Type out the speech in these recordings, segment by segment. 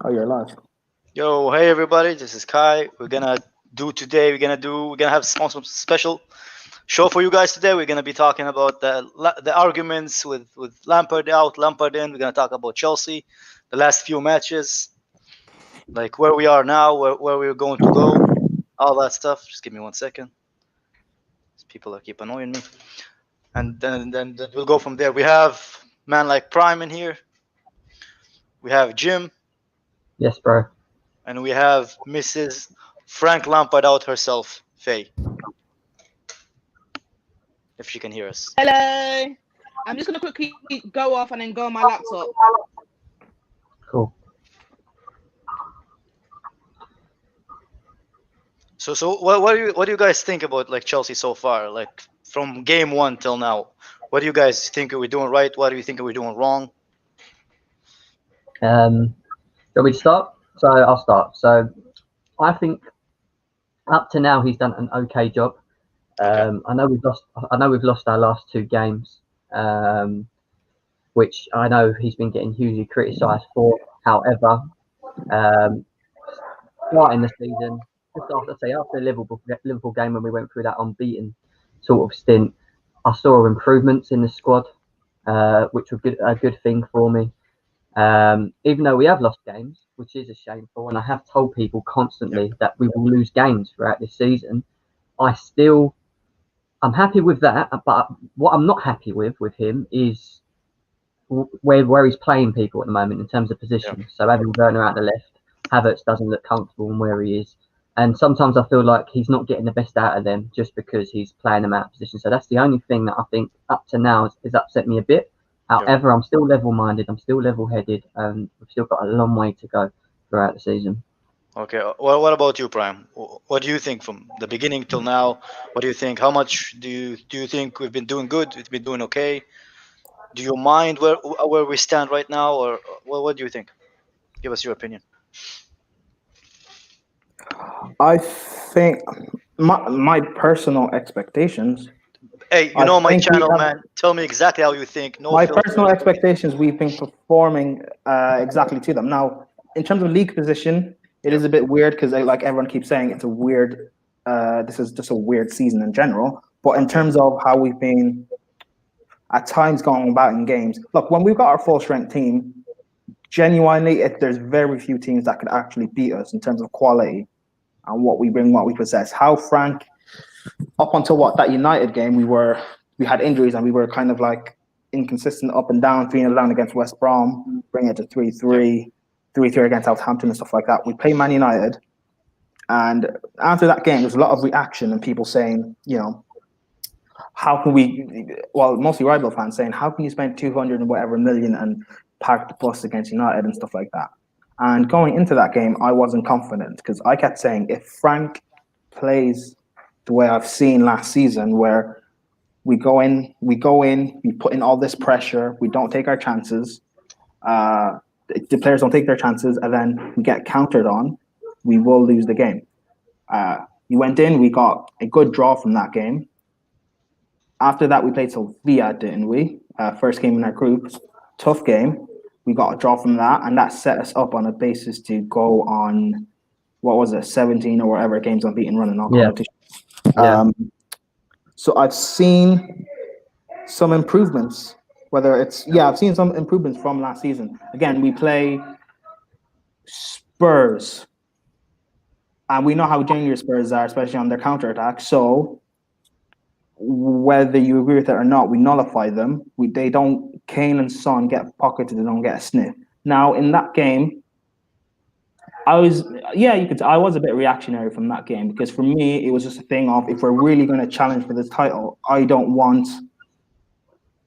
Oh, you're live. Yo, hey everybody, this is Kai. We're gonna have some special show for you guys today. We're gonna be talking about the arguments with Lampard out, Lampard in. We're gonna talk about Chelsea, the last few matches, like where we are now, where we're going to go, all that stuff. Just give me 1 second. These people keep annoying me, and then we'll go from there. We have man like Prime in here. We have Jim, Yes, bro. and we have Mrs. Frank Lampard out herself, Faye, if she can hear us. Hello. I'm just gonna quickly go off and then go on my laptop. Cool. So what do you guys think about like Chelsea so far? Like from game one till now, what do you guys think are we doing right? What do you think are we doing wrong? Shall we start? So I'll start. So I think up to now he's done an okay job. I know we've lost our last two games, which I know he's been getting hugely criticised for. However, starting the season, just after the Liverpool game when we went through that unbeaten sort of stint, I saw improvements in the squad, which were a good thing for me. Even though we have lost games, which is a shameful, and I have told people constantly that we will lose games throughout this season, I'm happy with that. But what I'm not happy with him is where he's playing people at the moment in terms of positions. Yeah. So having Werner out the left, Havertz doesn't look comfortable in where he is. And sometimes I feel like he's not getting the best out of them just because he's playing them out of position. So that's the only thing that I think up to now has upset me a bit. However, I'm still level-minded, I'm still level-headed, and we've still got a long way to go throughout the season. Okay, well, what about you, Prime? What do you think from the beginning till now? What do you think? How much do you think we've been doing good? We've been doing okay? Do you mind where we stand right now, or what do you think? Give us your opinion. I think my personal expectations. Hey, you know my channel, man. Tell me exactly how you think. My personal expectations, we've been performing exactly to them. Now, in terms of league position, it is a bit weird because, like everyone keeps saying, it's a weird. This is just a weird season in general. But in terms of how we've been at times going about in games, look, when we've got our full strength team, genuinely, there's very few teams that could actually beat us in terms of quality and what we bring, what we possess. How Frank. Up until that United game, we had injuries and we were kind of like inconsistent up and down, 3-0 down against West Brom, bring it to 3-3, 3-3 against Southampton and stuff like that. We play Man United, and after that game, there's a lot of reaction and people saying, how can we? Well, mostly rival fans saying, how can you spend 200 and whatever million and park the bus against United and stuff like that? And going into that game, I wasn't confident because I kept saying, if Frank plays the way I've seen last season, where we go in, we put in all this pressure, we don't take our chances, the players don't take their chances, and then we get countered on, we will lose the game. We went in, we got a good draw from that game. After that, we played Sevilla, didn't we? First game in our group, tough game. We got a draw from that, and that set us up on a basis to go on, 17 or whatever games unbeaten running all competition. Yeah. So I've seen some improvements. I've seen some improvements from last season. Again, we play Spurs, and we know how dangerous Spurs are, especially on their counterattack. So whether you agree with it or not, we nullify them. Kane and Son get pocketed, they don't get a sniff. Now in that game, I was a bit reactionary from that game because for me, it was just a thing of, if we're really going to challenge for this title, I don't want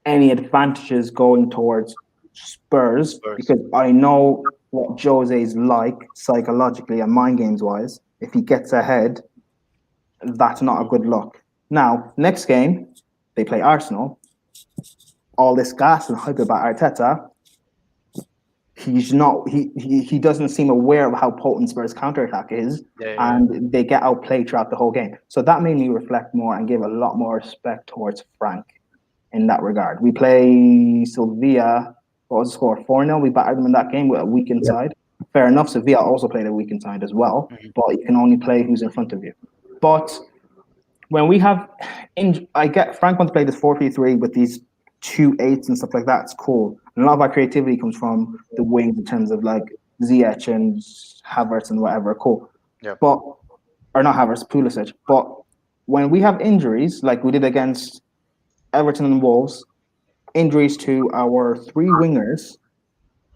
any advantages going towards Spurs because I know what Jose's like psychologically and mind games wise. If he gets ahead, that's not a good look. Now, next game, they play Arsenal. All this gas and hype about Arteta. He doesn't seem aware of how potent Spurs counterattack is, and they get outplayed throughout the whole game. So that made me reflect more and give a lot more respect towards Frank in that regard. We play Sevilla. What was the score? 4-0. We battered them in that game with a weak inside. fair enough. Sevilla also played a weakened side as well, but you can only play who's in front of you. But when we have, I get Frank wants to play this 4-3-3 with these 2 8s and stuff like that. It's cool. And a lot of our creativity comes from the wings in terms of like Ziyech and Havertz and whatever. Cool. Yeah. But or not Havertz, Pulisic. But when we have injuries, like we did against Everton and Wolves, injuries to our 3 wingers,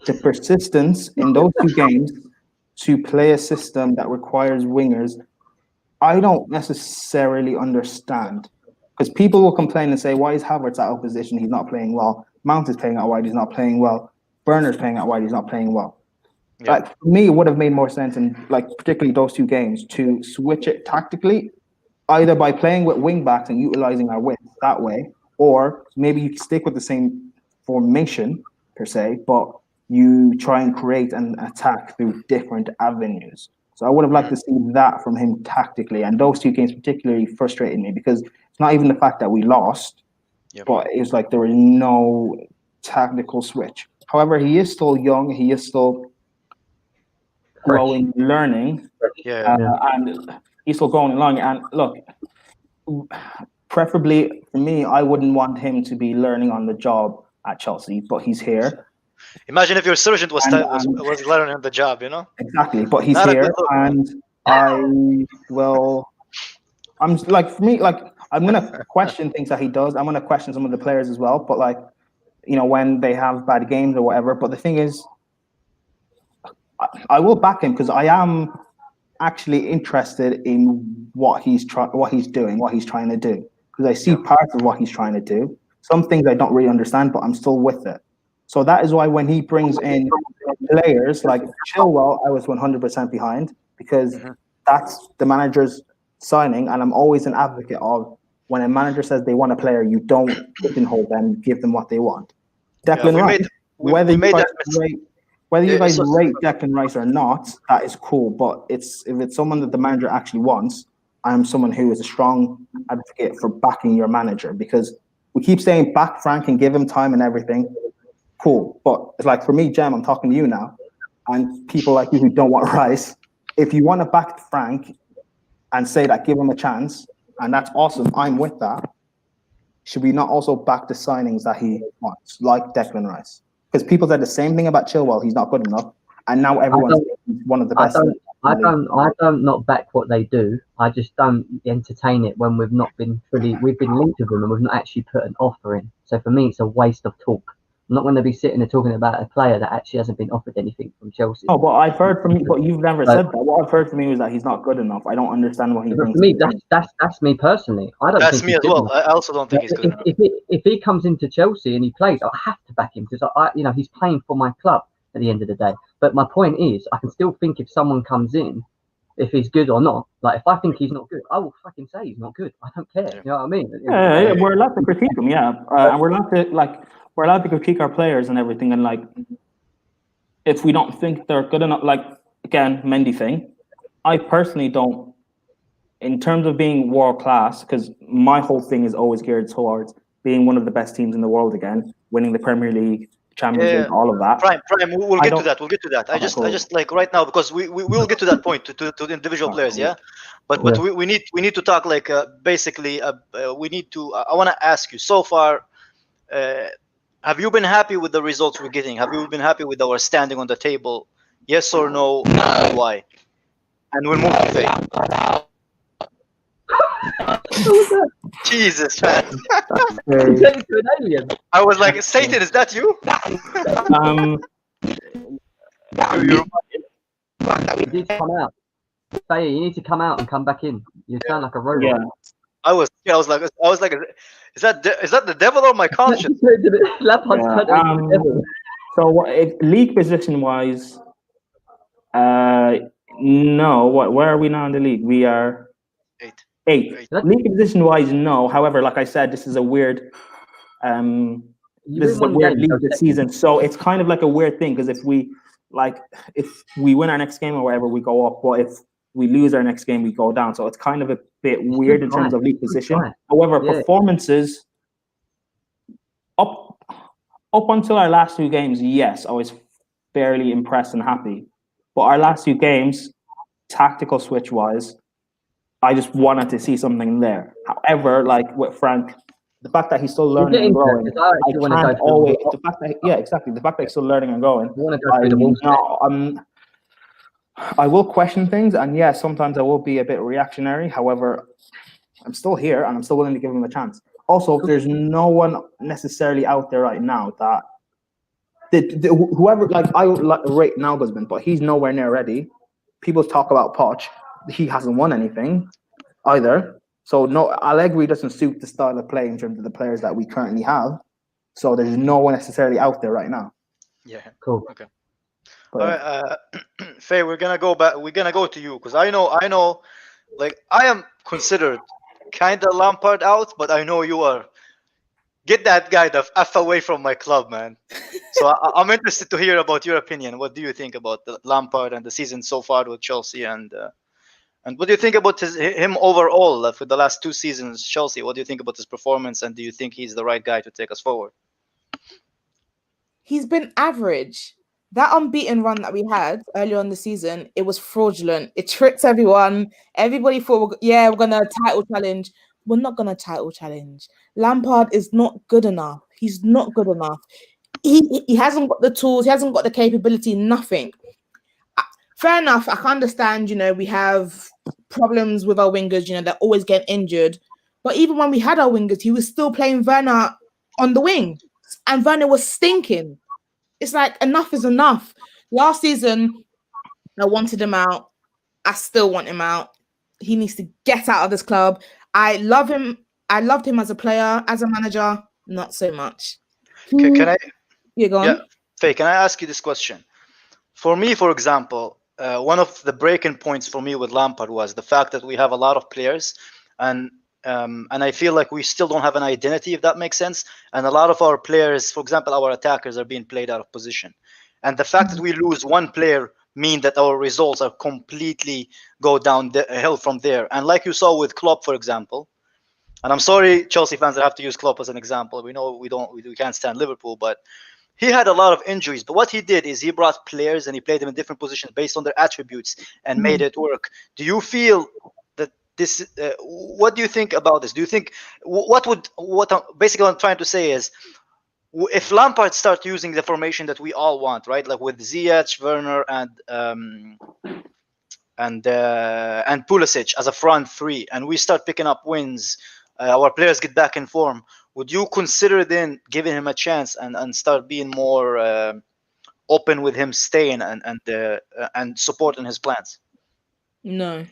the persistence in those 2 games to play a system that requires wingers, I don't necessarily understand. Because people will complain and say, why is Havertz out of position? He's not playing well. Mount is playing out wide, he's not playing well. Burner's playing out wide, he's not playing well. Yeah. Like for me, it would have made more sense in like particularly those 2 games to switch it tactically, either by playing with wing backs and utilizing our width that way, or maybe you stick with the same formation per se, but you try and create an attack through different avenues. So I would have liked to see that from him tactically. And those 2 games particularly frustrated me because it's not even the fact that we lost, but it's like there was no tactical switch. However, he is still young. He is still growing, learning. And he's still growing and learning. And look, preferably for me, I wouldn't want him to be learning on the job at Chelsea, but he's here. Imagine if your surgeon was learning on the job, you know? Exactly, but he's here, and I'm like, for me, like, I'm gonna question things that he does. I'm gonna question some of the players as well, but like, you know, when they have bad games or whatever. But the thing is, I will back him because I am actually interested in what he's doing, what he's trying to do. Because I see parts of what he's trying to do. Some things I don't really understand, but I'm still with it. So that is why when he brings in players like Chilwell, I was 100% behind because that's the manager's signing, and I'm always an advocate of when a manager says they want a player, you don't pigeonhole them, give them what they want. Declan Rice, whether you guys rate Declan Rice or not, that is cool. But if it's someone that the manager actually wants, I'm someone who is a strong advocate for backing your manager because we keep saying back Frank and give him time and everything. Cool, but it's like for me, Jem, I'm talking to you now, and people like you who don't want Rice. If you want to back Frank and say that, give him a chance, and that's awesome. I'm with that. Should we not also back the signings that he wants, like Declan Rice? Because people said the same thing about Chilwell. He's not good enough, and now everyone's one of the best. I don't not back what they do. I just don't entertain it when we've not been we've been linked with them and we've not actually put an offer in. So for me, it's a waste of talk. I'm not going to be sitting there talking about a player that actually hasn't been offered anything from Chelsea. Oh, but I've heard from you, but you've never said that. What I've heard from you is that he's not good enough. I don't understand what he brings. For me, that's me personally. I don't. That's think me as well. I also don't think he's good enough. If he comes into Chelsea and he plays, I have to back him because he's playing for my club at the end of the day. But my point is, I can still think if someone comes in, if he's good or not. Like if I think he's not good, I will fucking say he's not good. I don't care. You know what I mean? Yeah, we're allowed to critique him. Yeah, and we're allowed to critique our players and everything. And like, if we don't think they're good enough, like again, Mendy thing, I personally don't. In terms of being world class, because my whole thing is always geared towards being one of the best teams in the world again, winning the Premier League, Champions League, all of that. Prime. We'll get to that. We'll get to that. I just like right now because we will get to that point to the individual players. Yeah, but we need to talk like basically. We need to. I want to ask you so far. Have you been happy with the results we're getting? Have you been happy with our standing on the table? Yes or no? And why? And we'll move to Faye. Jesus, man. I was like, Satan, is that you? You need to come out. Faye, you need to come out and come back in. You sound like a robot. Yeah. I was like, is that the devil or my conscience? So league position wise, no. Where are we now in the league? We are eighth. League position wise, no. However, like I said, this is a weird. This is a weird league this season, so it's kind of like a weird thing because if we win our next game or whatever, we go up. But if we lose our next game, we go down. So it's kind of a bit weird in terms of league position. However, performances up until our last two games, yes, I was fairly impressed and happy. But our last few games, tactical switch wise, I just wanted to see something there. However, like with Frank, the fact that he's still We'll learning get and into growing, it, 'cause I actually want to go can't through always. The fact that exactly. The fact that he's still learning and growing, I want to go through the Wolves. I will question things, and yes, sometimes I will be a bit reactionary. However, I'm still here, and I'm still willing to give him a chance. Also, there's no one necessarily out there right now that whoever, like, I rate Nalgazman, but he's nowhere near ready. People talk about Poch. He hasn't won anything either. So no, Allegri doesn't suit the style of play in terms of the players that we currently have. So there's no one necessarily out there right now. Yeah. Cool. Okay. But, All right, Faye, we're gonna go back. We're gonna go to you because I know, like I am considered kind of Lampard out, but I know you are. Get that guy the f away from my club, man. So I'm interested to hear about your opinion. What do you think about the Lampard and the season so far with Chelsea, and what do you think about him overall for the last 2 seasons, Chelsea? What do you think about his performance, and do you think he's the right guy to take us forward? He's been average. That unbeaten run that we had earlier on the season, it was fraudulent. It tricked everyone. Everybody thought, we're going to title challenge. We're not going to title challenge. Lampard is not good enough. He's not good enough. He hasn't got the tools. He hasn't got the capability, nothing. Fair enough. I can understand, we have problems with our wingers, they're always getting injured. But even when we had our wingers, he was still playing Werner on the wing. And Werner was stinking. It's like enough is enough. Last season, I wanted him out. I still want him out. He needs to get out of this club. I love him. I loved him as a player, as a manager, not so much. Can I? Yeah, go on. Yeah, Faye, can I ask you this question? For me, for example, one of the breaking points for me with Lampard was the fact that we have a lot of players, and I feel like we still don't have an identity, if that makes sense. And a lot of our players, for example, our attackers are being played out of position. And the fact that we lose one player mean that our results are completely go down the hill from there. And like you saw with Klopp, for example, and I'm sorry, Chelsea fans, that have to use Klopp as an example. We know we can't stand Liverpool, but he had a lot of injuries. But what he did is he brought players and he played them in different positions based on their attributes and made it work. Do you feel this? What do you think about this? Do you think basically what I'm trying to say is, if Lampard starts using the formation that we all want, right, like with Ziyech, Werner, and Pulisic as a front three, and we start picking up wins, our players get back in form, would you consider then giving him a chance and start being more open with him staying and supporting his plans? No.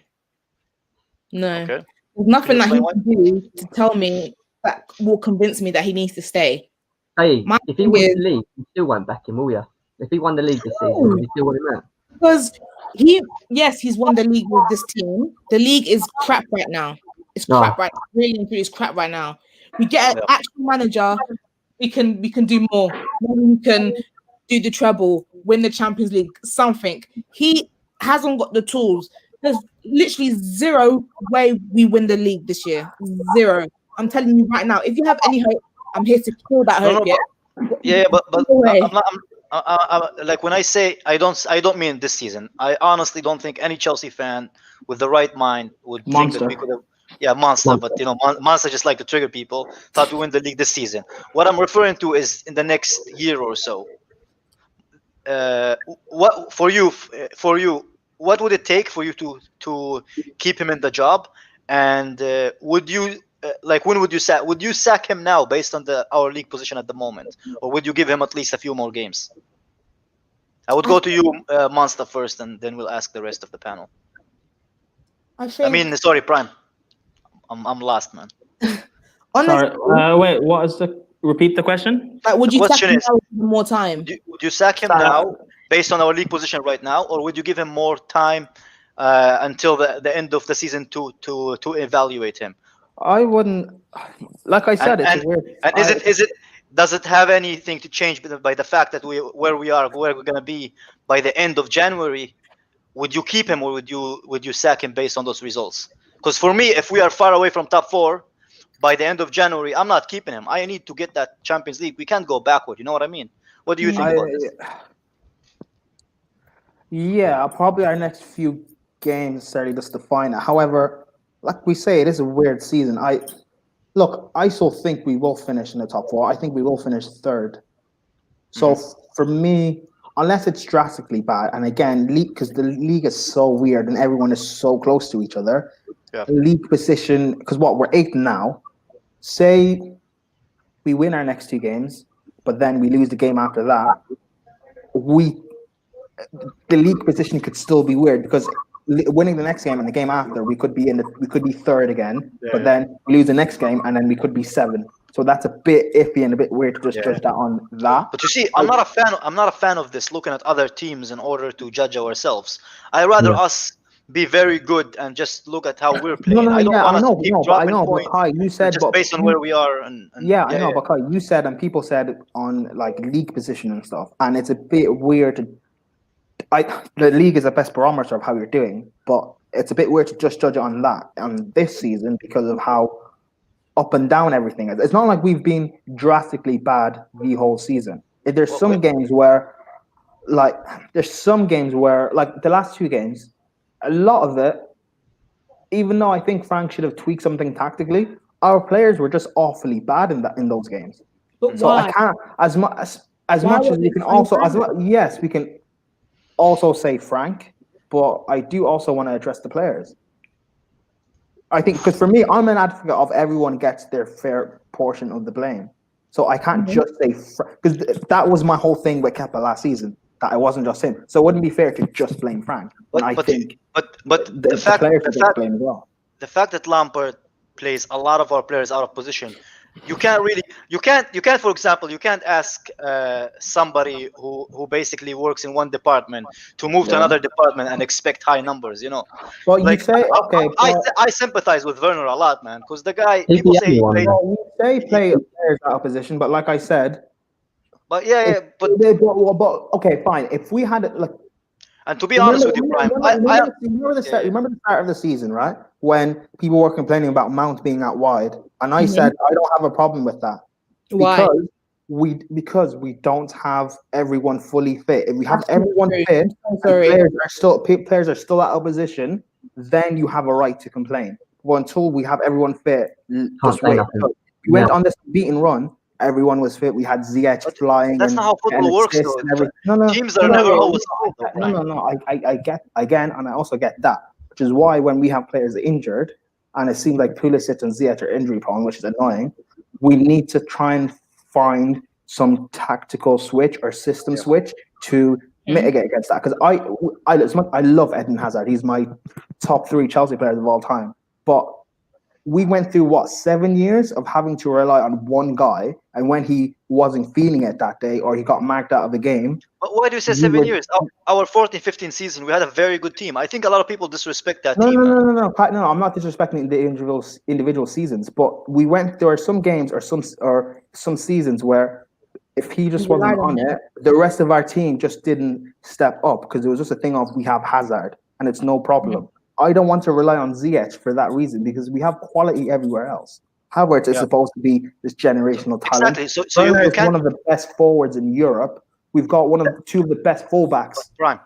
Okay. There's nothing that he explain can do to tell me that will convince me that he needs to stay. Hey, My if he thing wins is- the league, you still won't back him, will you? If he won the league this season, you still want him out? Because he's won the league with this team. The league is crap right now. It's crap right now. Really and truly, it's crap right now. We get an actual manager, we can do more. Maybe we can do the treble, win the Champions League, something. He hasn't got the tools. There's literally zero way we win the league this year. Zero. I'm telling you right now. If you have any hope, I'm here to kill that hope. But No way. like when I say I don't mean this season. I honestly don't think any Chelsea fan with the right mind would think that we could have. Yeah, monster. But monster just like to trigger people. Thought we win the league this season. What I'm referring to is in the next year or so. What for you? What would it take for you to keep him in the job? And would you when would you sack? Would you sack him now based on our league position at the moment, or would you give him at least a few more games? I would go to you, Monster, first, and then we'll ask the rest of the panel. Sorry, Prime. I'm lost, man. Sorry. Wait. What is repeat the question? Would you sack him now more time? Would you sack him now based on our league position right now, or would you give him more time until the end of the season to evaluate him? I wouldn't. Like I said, it's weird. And does it have anything to change by the fact that where we're going to be by the end of January? Would you keep him, or would you sack him based on those results? Because for me, if we are far away from top 4 by the end of January, I'm not keeping him. I need to get that Champions League. We can't go backward. You know what I mean? What do you think about this? Yeah, probably our next few games necessarily just define it. However, like we say, it is a weird season. I still think we will finish in the top four. I think we will finish third. So for me, unless it's drastically bad, and again, because the league is so weird and everyone is so close to each other, league position, because we're eighth now. Say we win our next two games, but then we lose the game after that, the league position could still be weird because winning the next game and the game after, we could be third again, but then we lose the next game and then we could be 7. So that's a bit iffy and a bit weird to just judge that on that. But you see, I'm not a fan of this looking at other teams in order to judge ourselves. I rather us be very good and just look at how we're playing. I don't want us to keep dropping points. Kai, you said just based on where we are. And I know, but Kai, you said and people said on like league position and stuff, and it's a bit weird to. The league is the best barometer of how you're doing, but it's a bit weird to just judge it on that on this season because of how up and down everything is. It's not like we've been drastically bad the whole season. There's some games where, like the last 2 games, a lot of it, even though I think Frank should have tweaked something tactically, our players were just awfully bad in those games. But so why? I can't as much as we can also we can also say Frank, but I do also want to address the players. I think because for me, I'm an advocate of everyone gets their fair portion of the blame. So I can't just say because that was my whole thing with Kepa last season, that it wasn't just him. So it wouldn't be fair to just blame Frank. But the fact that Lampard plays a lot of our players out of position, you can't, for example, you can't ask somebody who basically works in one department to move to another department and expect high numbers, you know. Well, like, you say, okay. I sympathize with Werner a lot, man, because the guy, people say he played. You say play players out of position, but like I said. But okay, fine. If we had it, like. And to be honest with you, Brian, remember the start of the season, right? When people were complaining about Mount being out wide, and I said I don't have a problem with that. Why? Because we don't have everyone fully fit. If we have everyone fit, players are still out of position, then you have a right to complain. But until we have everyone fit, just wait. We went on this beaten run. Everyone was fit. We had Ziyech flying. That's not how football works, though. Teams are never always fit. No. I get again, and I also get that, which is why when we have players injured, and it seems like Pulisic and Ziyech are injury prone, which is annoying, we need to try and find some tactical switch or system switch to mitigate against that. Because I love Eden Hazard. He's my top 3 Chelsea players of all time. But we went through 7 years of having to rely on one guy, and when he wasn't feeling it that day or he got marked out of the game. But why do you say 7 years? Our 14-15 season, we had a very good team. I think a lot of people disrespect that team. No, I'm not disrespecting the individual seasons, but we went. There are some games or some seasons where if he just wasn't on it, the rest of our team just didn't step up because it was just a thing of we have Hazard and it's no problem. I don't want to rely on Ziyech for that reason because we have quality everywhere else. Havertz is supposed to be this generational talent. Exactly. So you is one of the best forwards in Europe. We've got two of the best fullbacks. Prime.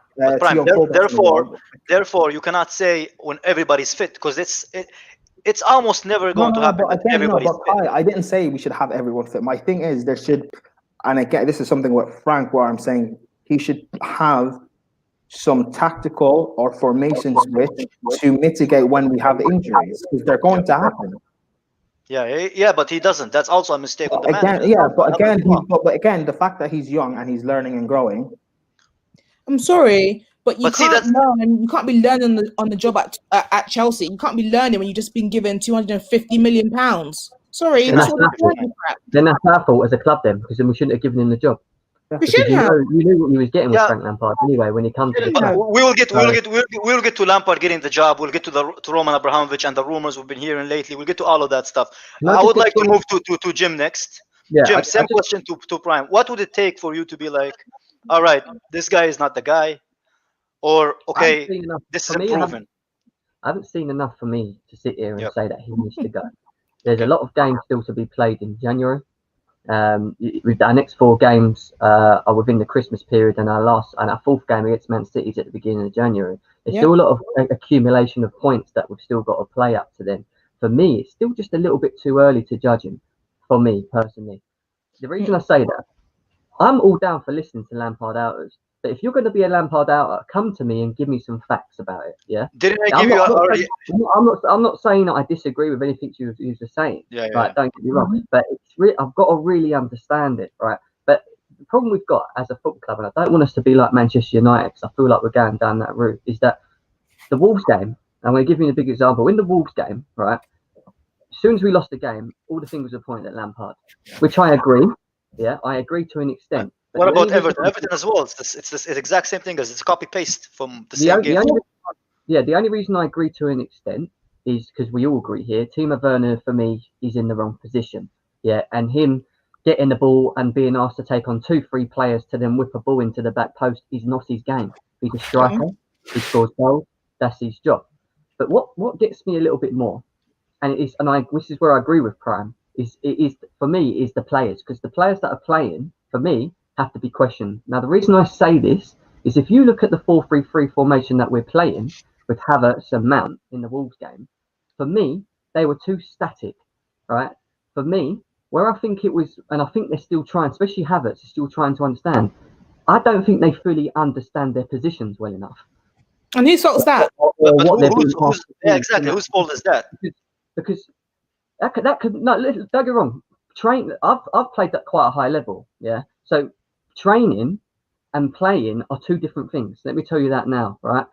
Therefore, you cannot say when everybody's fit because it's almost never going to happen. I didn't say we should have everyone fit. My thing is there should, and again, this is something with Frank where I'm saying he should have some tactical or formation switch to mitigate when we have injuries because they're going to happen. Yeah, but he doesn't. That's also a mistake on the manager. But again, the fact that he's young and he's learning and growing. I'm sorry, but you can't learn. You can't be learning on the job at Chelsea. You can't be learning when you've just been given £250 million. Sorry, then that's our fault as a club then, because then we shouldn't have given him the job. We shouldn't have. You knew what you was getting with Frank Lampard anyway when he comes to the club. We'll get to Lampard getting the job. We'll get to Roman Abramovich and the rumors we've been hearing lately. We'll get to all of that stuff. I would like to move to Jim next. Yeah, Jim, same question to Prime. What would it take for you to be like, all right, this guy is not the guy, or okay, this is improving? I haven't seen enough for me to sit here and say that he needs to go. There's a lot of games still to be played in January. With our next 4 games are within the Christmas period, and our 4th game against Man City is at the beginning of January. There's still a lot of accumulation of points that we've still got to play up to then. For me, it's still just a little bit too early to judge him, for me personally. The reason I say that, I'm all down for listening to Lampard outers, but if you're going to be a Lampard outer, come to me and give me some facts about it. Yeah. Didn't I give you already? I'm not saying that I disagree with anything you were saying. Right, don't get me wrong, but I've got to really understand it, right? But the problem we've got as a football club, and I don't want us to be like Manchester United, because I feel like we're going down that route, is that the Wolves game. I'm going to give you a big example. In the Wolves game, right? As soon as we lost the game, all the fingers were pointed at Lampard, which I agree. Yeah, I agree to an extent. What about Everton? Everton as well. It's the exact same thing as it's copy paste from the same game. The only reason I agree to an extent is because we all agree here. Timo Werner for me is in the wrong position. Yeah, and him getting the ball and being asked to take on 2-3 players to then whip a ball into the back post is not his game. He's a striker. He scores goals. That's his job. But what gets me a little bit more, this is where I agree with Prime, is for me is the players, because the players that are playing for me have to be questioned. Now the reason I say this is if you look at the 4-3-3 formation that we're playing with Havertz and Mount in the Wolves game, for me they were too static, right? For me, where I think it was, and I think they're still trying, especially Havertz is still trying to understand. I don't think they fully understand their positions well enough. And whose fault is that? Exactly. Whose fault is that? Because that could no. Don't get me wrong. I've played at quite a high level. Yeah. So training and playing are 2 different things. Let me tell you that now, right?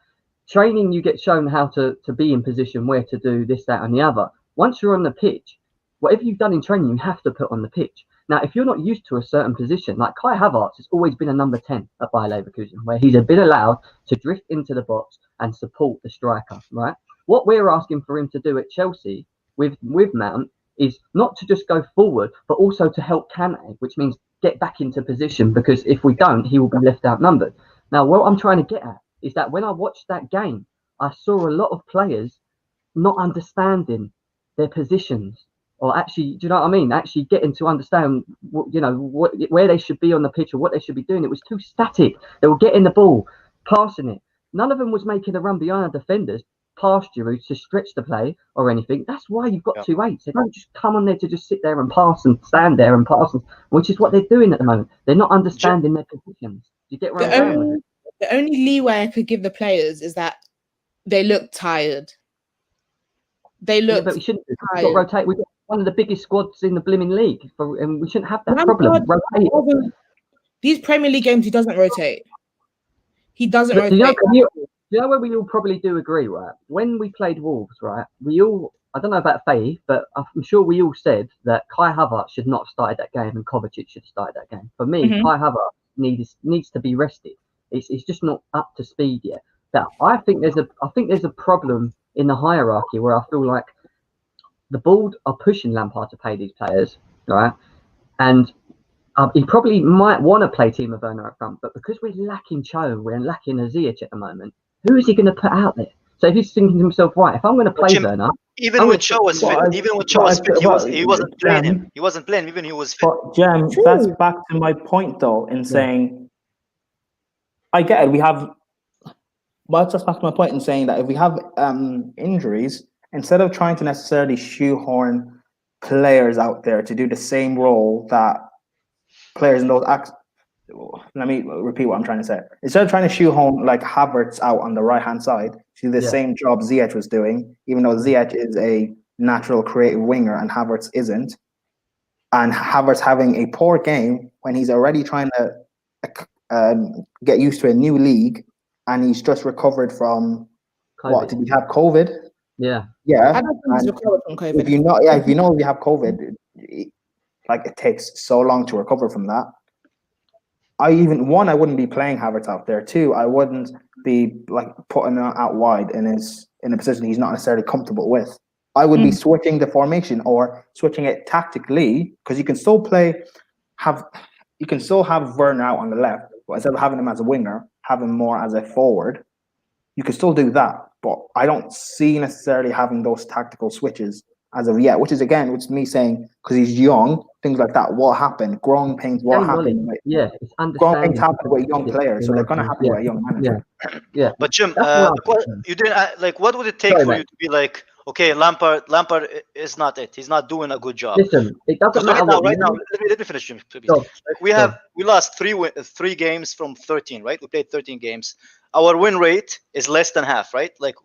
Training, you get shown how to be in position, where to do this, that, and the other. Once you're on the pitch, whatever you've done in training, you have to put on the pitch. Now, if you're not used to a certain position, like Kai Havertz has always been a number 10 at Bayer Leverkusen, where he's been allowed to drift into the box and support the striker, right? What we're asking for him to do at Chelsea with Mount is not to just go forward, but also to help Kante, which means get back into position, because if we don't, he will be left outnumbered. Now, what I'm trying to get at is that when I watched that game, I saw a lot of players not understanding their positions. Or actually, do you know what I mean? Actually getting to understand, where they should be on the pitch or what they should be doing. It was too static. They were getting the ball, passing it. None of them was making a run behind the defenders, past you to stretch the play or anything. That's why you've got 2 8s. They don't just come on there to just sit there and pass and stand there and pass, which is what they're doing at the moment. They're not understanding their positions. Do you get where I'm going with it? The only leeway I could give the players is that they look tired. They look but we shouldn't. tired. We've got to rotate. We've got one of the biggest squads in the blimmin' league, and we shouldn't have that problem. Rotate. These Premier League games, he doesn't rotate. He doesn't rotate. You know where we all probably do agree, right? When we played Wolves, right? I don't know about Faye, but I'm sure we all said that Kai Havertz should not have started that game and Kovacic should have started that game. For me, Kai Havertz needs to be rested. It's just not up to speed yet. But I think there's a problem in the hierarchy where I feel like the board are pushing Lampard to pay these players, right? And he probably might want to play Timo Werner up front, but because we're lacking Cho, we're lacking Ziyech at the moment, who is he going to put out there? So if he's thinking to himself, right, if I'm going to play Werner... Even when Cho was fit, he wasn't playing him. He wasn't playing even he was fit. But Jem, that's back to my point though, in saying, I get it, but that's back to my point in saying that if we have injuries, instead of trying to necessarily shoehorn players out there to do the same role that players in those acts, let me repeat what I'm trying to say. Instead of trying to shoehorn like Havertz out on the right hand side to do the same job Ziyech was doing, even though Ziyech is a natural creative winger and Havertz isn't, and Havertz having a poor game when he's already trying to get used to a new league, and he's just recovered from COVID. What did he have? COVID? Yeah. I don't think he's recovered from COVID. If you have COVID, it takes so long to recover from that. I wouldn't be playing Havertz out there. 2, I wouldn't be putting him out wide in a position he's not necessarily comfortable with. I would be switching the formation or switching it tactically, because you can still have Werner out on the left, but instead of having him as a winger, have him more as a forward. You can still do that, but I don't see necessarily having those tactical switches as of yet, which is me saying, because he's young, things like that. What happened? Growing pains. What happened? Like, yeah, it's growing pains understanding. happen with young players, so they're going to happen with a young manager. Yeah. But Jim, That's what you didn't like. What would it take Sorry, for mate. you to be like, okay, Lampard is not it. He's not doing a good job. Listen, it doesn't matter right now, let me finish, Jim, please. Go. Like we lost three games from 13, right? We played 13 games. Our win rate is less than half, right? Like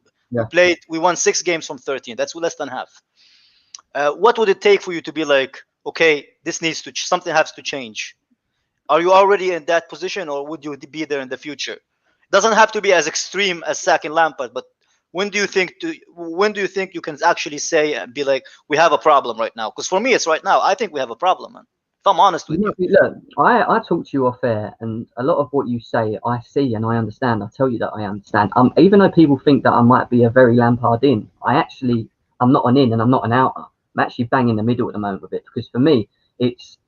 we won 6 games from 13. That's less than half. What would it take for you to be like, okay, something has to change? Are you already in that position, or would you be there in the future? It doesn't have to be as extreme as sacking Lampard, but when do you think you can actually say and be like, we have a problem right now? Because for me, it's right now. I think we have a problem, man. If I'm honest with you. Look, I talk to you off air, and a lot of what you say, I see and I understand. I tell you that I understand. Even though people think that I might be a very Lampard in, I'm not an in and I'm not an outer. I'm actually bang in the middle at the moment with it, because for me, he's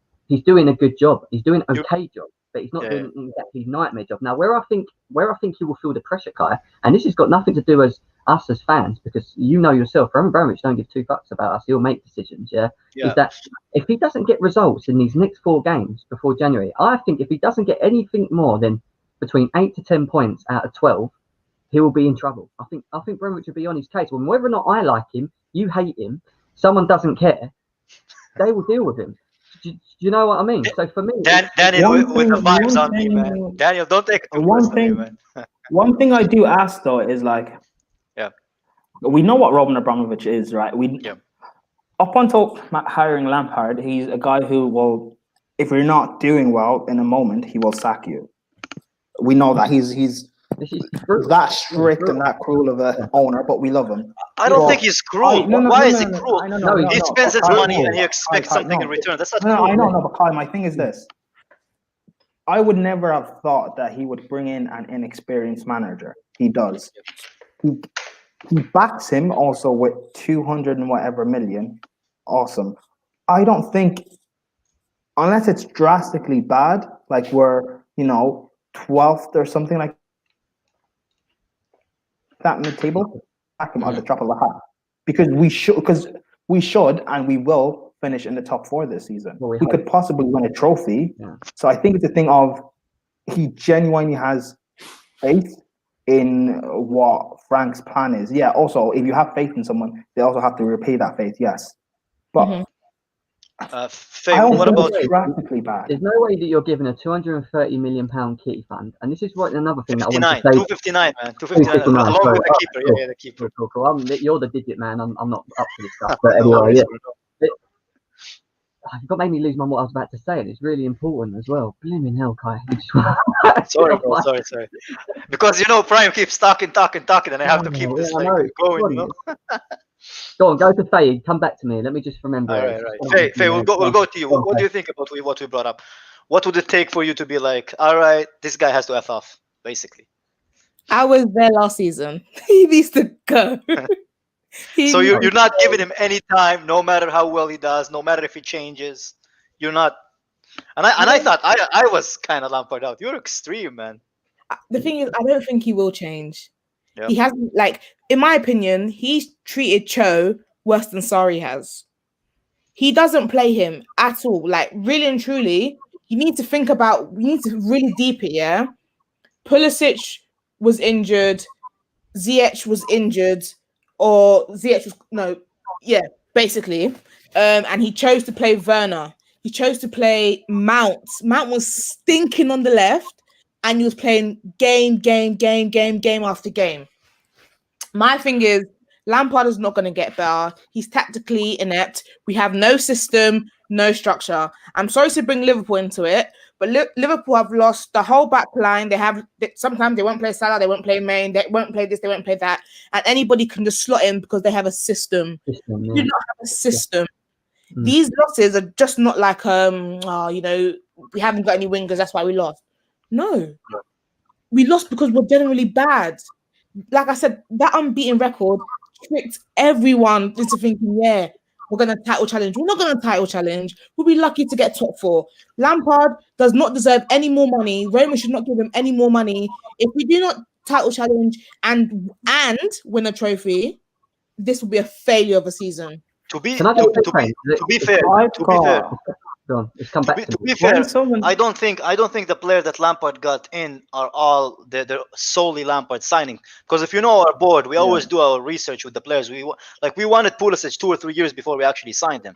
doing a good job. He's doing an okay job, but he's not doing exactly his nightmare job. Now, where I think he will feel the pressure, Kai, and this has got nothing to do as us as fans, because you know yourself, Roman Abramovich don't give 2 fucks about us. He'll make decisions. Is that if he doesn't get results in these next 4 games before January, I think if he doesn't get anything more than between 8 to 10 points out of 12, he will be in trouble. I think Abramovich will be on his case. Well, whether or not I like him, you hate him, someone doesn't care, they will deal with him. Do you know what I mean? So for me, Daniel, with the vibes on me, man. Daniel, don't take it personally, man. One thing I do ask though is like, we know what Roman Abramovich is, right? Up until hiring Lampard, he's a guy who will, if you're not doing well in a moment, he will sack you. We know that he's that strict and that cruel of an owner, but we love him. I don't think he's cruel. Why is he cruel? He spends his money and he expects something in return. That's not cruel. I know, but Kai, my thing is this. I would never have thought that he would bring in an inexperienced manager. He does. He backs him also with 200 and whatever million. Awesome. I don't think, unless it's drastically bad, like we're, 12th or something like that mid-table, back him on the top of the hat. Because we should and we will finish in the top 4 this season. We could possibly win a trophy. So I think it's a thing of he genuinely has faith in what Frank's plan is. Yeah, also, if you have faith in someone, they also have to repay that faith, yes. But Faye, what about you? Drastically bad. There's no way that you're given a £230 million kitty fund, and this is another thing that I want to say. 259, man. 259. Along with the keeper. The keeper. Cool. You're the digit man. I'm not up to this stuff. But anyway, you've made me lose what I was about to say, and it's really important as well. Blimmin' hell, Kai. Sorry. Because Prime keeps talking, and I have to keep this thing going. Go on, go to Faye. Come back to me. Let me just remember. All right. Faye, we'll go to you. What do you think about what we brought up? What would it take for you to be like, all right, this guy has to F off, basically? I was there last season. He needs to go. So you're not giving him any time, no matter how well he does, no matter if he changes. You're not. And I thought I was kind of Lampard out. You're extreme, man. The thing is, I don't think he will change. Yep. He hasn't, in my opinion, he's treated Cho worse than Sarri has. He doesn't play him at all. Really and truly, we need to really deep it, yeah? Pulisic was injured. Ziyech was injured. Or Ziyech was, basically. And he chose to play Werner. He chose to play Mount. Mount was stinking on the left. And he was playing game after game. My thing is, Lampard is not going to get better. He's tactically inept. We have no system, no structure. I'm sorry to bring Liverpool into it, but Liverpool have lost the whole back line. Sometimes they won't play Salah, they won't play Maine, they won't play this, they won't play that. And anybody can just slot in because they have a system. You do not have a system. Yeah. These losses are just not like, we haven't got any wingers, that's why we lost. No, we lost because we're generally bad. Like I said, that unbeaten record tricked everyone into thinking, we're going to title challenge. We're not going to title challenge. We'll be lucky to get top 4. Lampard does not deserve any more money. Roma should not give him any more money. If we do not title challenge and win a trophy, this will be a failure of a season. To be Can I just to be to be fair, to be fair, Go on, it's come back to me. be fair, someone, I don't think the players that Lampard got in are all they're solely Lampard signing. Because if you know our board, we always do our research with the players. We wanted Pulisic 2 or 3 years before we actually signed him.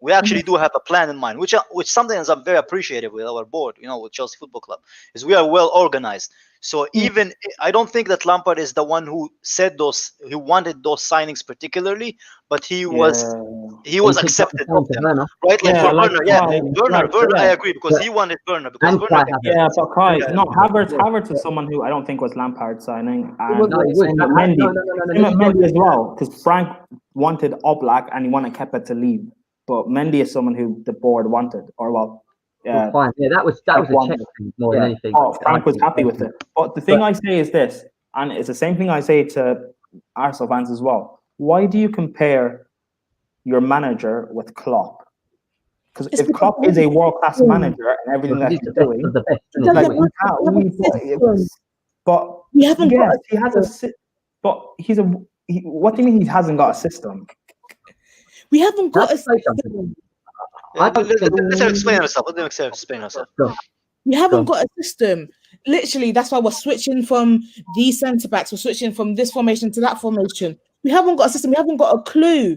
We actually do have a plan in mind, which something I'm very appreciative with our board. With Chelsea Football Club, is we are well organized. So even I don't think that Lampard is the one who said he wanted those signings particularly, but he was accepted of them, right? Like for Werner, I agree because he wanted Werner because Werner. But Kai, Havertz is someone who I don't think was Lampard signing, and Mendy as well, because Frank wanted Oblak and he wanted Kepa to leave, but Mendy is someone who the board wanted, fine. Yeah, that was a check more than anything. Frank was happy with it. But the thing I say is this, and it's the same thing I say to Arsenal fans as well. Why do you compare your manager with Klopp? Because if Klopp is a world-class manager and everything that he's doing, but he hasn't got. He has a. But what do you mean he hasn't got a system? We haven't got a system. Let her explain herself. We haven't got a system. Literally, that's why we're switching from these centre backs. We're switching from this formation to that formation. We haven't got a system. We haven't got a clue.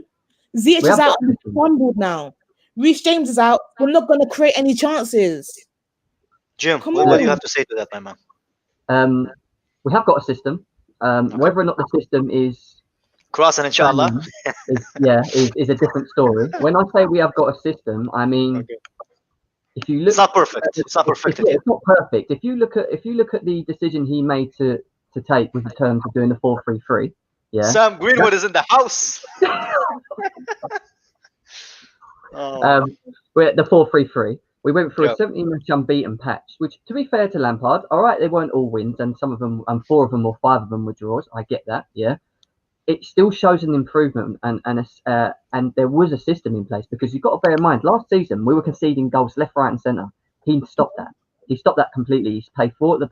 Ziyech is out and crumbled now. Reece James is out. We're not going to create any chances. Jim, what do you have to say to that, my man? We have got a system. Whether or not the system is cross and inshallah is a different story. When I say we have got a system, I mean if you look, it's not perfect. It's not perfect. It's not perfect. If you look at the decision he made to take with the terms of doing the 4-3-3, Sam Greenwood is in the house. We're at the 4-3-3. We went through a 17-match unbeaten patch, which, to be fair to Lampard, all right, they weren't all wins, and some of them, and 4 of them or 5 of them were draws. I get that, It still shows an improvement, and there was a system in place, because you've got to bear in mind, last season we were conceding goals left, right, and centre. He stopped that. He stopped that completely. He's played 4 at the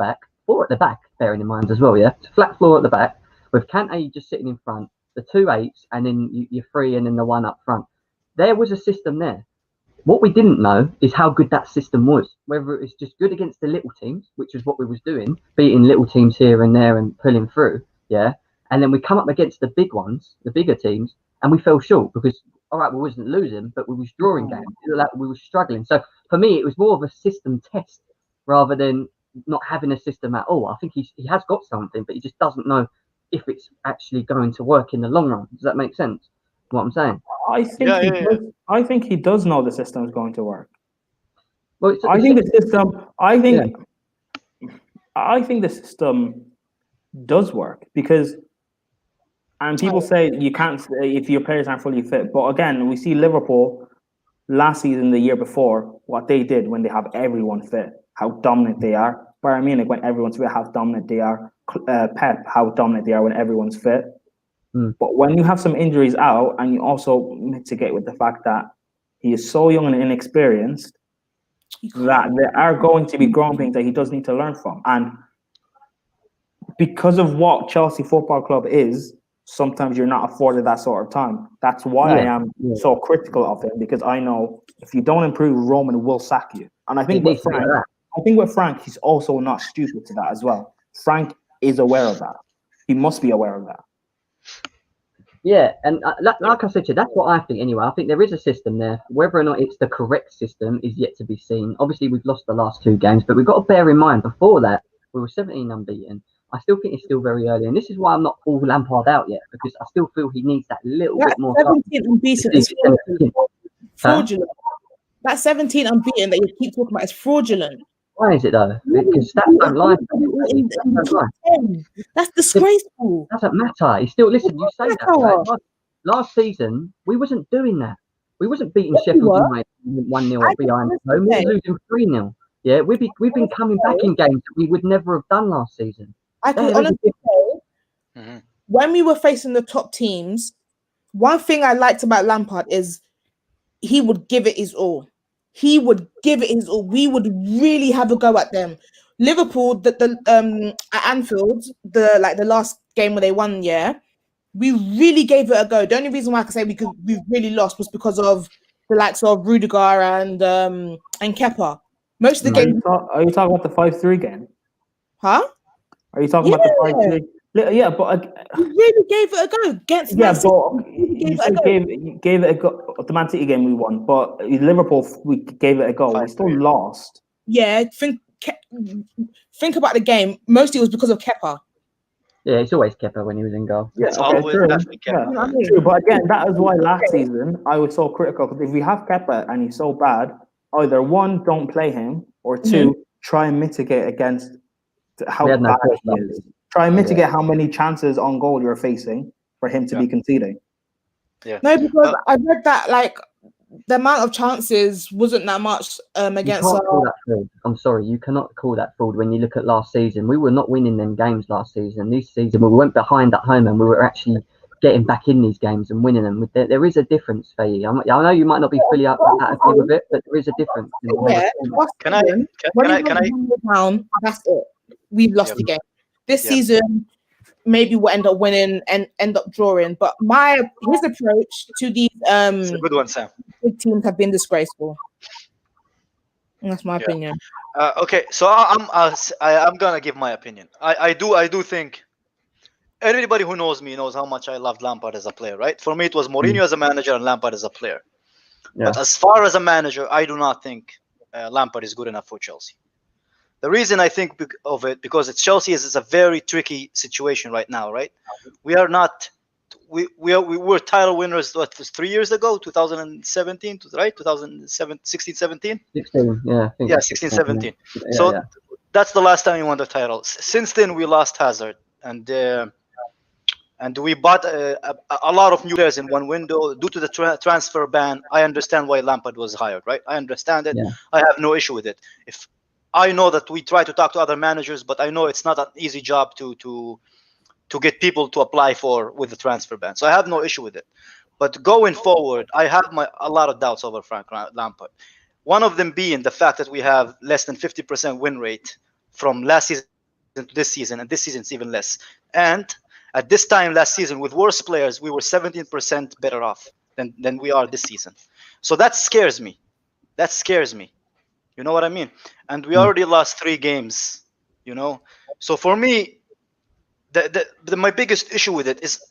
back, bearing in mind as well, flat floor at the back, with Kante just sitting in front, the 2 8s, and then your 3, and then the 1 up front. There was a system there. What we didn't know is how good that system was, whether it was just good against the little teams, which is what we was doing, beating little teams here and there and pulling through, and then we come up against the big ones, the bigger teams, and we fell short because, all right, we wasn't losing, but we was drawing games. We were struggling. So for me, it was more of a system test rather than not having a system at all. I think he has got something, but he just doesn't know if it's actually going to work in the long run. Does that make sense? What I'm saying? I think he does know the system is going to work. Well, I think the system does work because, and people say you can't if your players aren't fully fit. But again, we see Liverpool last season, the year before, what they did when they have everyone fit, how dominant they are. Bayern Munich, when everyone's fit, how dominant they are. Pep, how dominant they are when everyone's fit. But when you have some injuries out, and you also mitigate with the fact that he is so young and inexperienced, that there are going to be growing pains that he does need to learn from. And because of what Chelsea Football Club is, sometimes you're not afforded that sort of time. That's why I am so critical of him, because I know if you don't improve, Roman will sack you. And I think with Frank, he's also not stupid to that as well. Frank is aware of that. He must be aware of that. Yeah, and like I said to you, that's what I think anyway. I think there is a system there. Whether or not it's the correct system is yet to be seen. Obviously, we've lost the last 2 games, but we've got to bear in mind, before that, we were 17 unbeaten. I still think it's still very early, and this is why I'm not all Lampard out yet, because I still feel he needs that little bit more time. 17 unbeaten is fraudulent. That 17 unbeaten that you keep talking about is fraudulent. Why is it though? Because stats don't lie. That's disgraceful. Doesn't matter. He's still, listen, you say that. Right? Last season, we wasn't doing that. We wasn't beating Sheffield United 1-0 behind home. We were losing 3-0. Yeah, we've been coming back in games that we would never have done last season. I can honestly say, when we were facing the top teams, one thing I liked about Lampard is he would give it his all. He would give it his all. We would really have a go at them. Liverpool, at Anfield, the last game where they won, we really gave it a go. The only reason why I can say we really lost was because of the likes of Rudiger and Kepa. Most of the games, Are you talking about the 5-3 game? huh? Are you talking about the 5-3? Yeah, but we really gave it a go against Man City. but you gave it a go. The Man City game we won, but Liverpool we gave it a go. We still lost. Yeah, think about the game. Mostly it was because of Kepa. Yeah, it's always Kepa when he was in goal. Yeah, true. True, but again, that is why last season I was so critical. Because if we have Kepa and he's so bad, either one, don't play him, or two, try and mitigate against how bad he is. Try and mitigate how many chances on goal you're facing for him to be conceding. Yeah. No, because I read that like the amount of chances wasn't that much against. You can't call that fraud. I'm sorry, you cannot call that fraud when you look at last season. We were not winning them games last season. This season we went behind at home and we were actually getting back in these games and winning them. There is a difference, Faye. I know you might not be fully happy with it, but there is a difference. Can I? Down, that's it. We've lost the game. This season, maybe we'll end up winning and end up drawing. But his approach to these it's a good one, Sam. big teams have been disgraceful. And that's my opinion. Okay, so I'm gonna give my opinion. I do think everybody who knows me knows how much I loved Lampard as a player, right? For me, it was Mourinho as a manager and Lampard as a player. Yeah. But as far as a manager, I do not think Lampard is good enough for Chelsea. The reason I think of it, because it's Chelsea is a very tricky situation right now, right? We are not, we were title winners, what, 3 years ago, 2017, right? 16, 17? 16, yeah. Yeah, 16, 17. Yeah. So that's the last time we won the title. Since then, we lost Hazard, and we bought a lot of new players in one window due to the transfer ban. I understand why Lampard was hired, right? I understand it. Yeah. I have no issue with it. If I know that we try to talk to other managers, but I know it's not an easy job to get people to apply for with the transfer ban. So I have no issue with it. But going forward, I have a lot of doubts over Frank Lampard. One of them being the fact that we have less than 50% win rate from last season to this season, and this season's even less. And at this time last season, with worse players, we were 17% better off than we are this season. So that scares me. That scares me. You know what I mean? And we already lost 3 games, you know? So for me, my biggest issue with it is,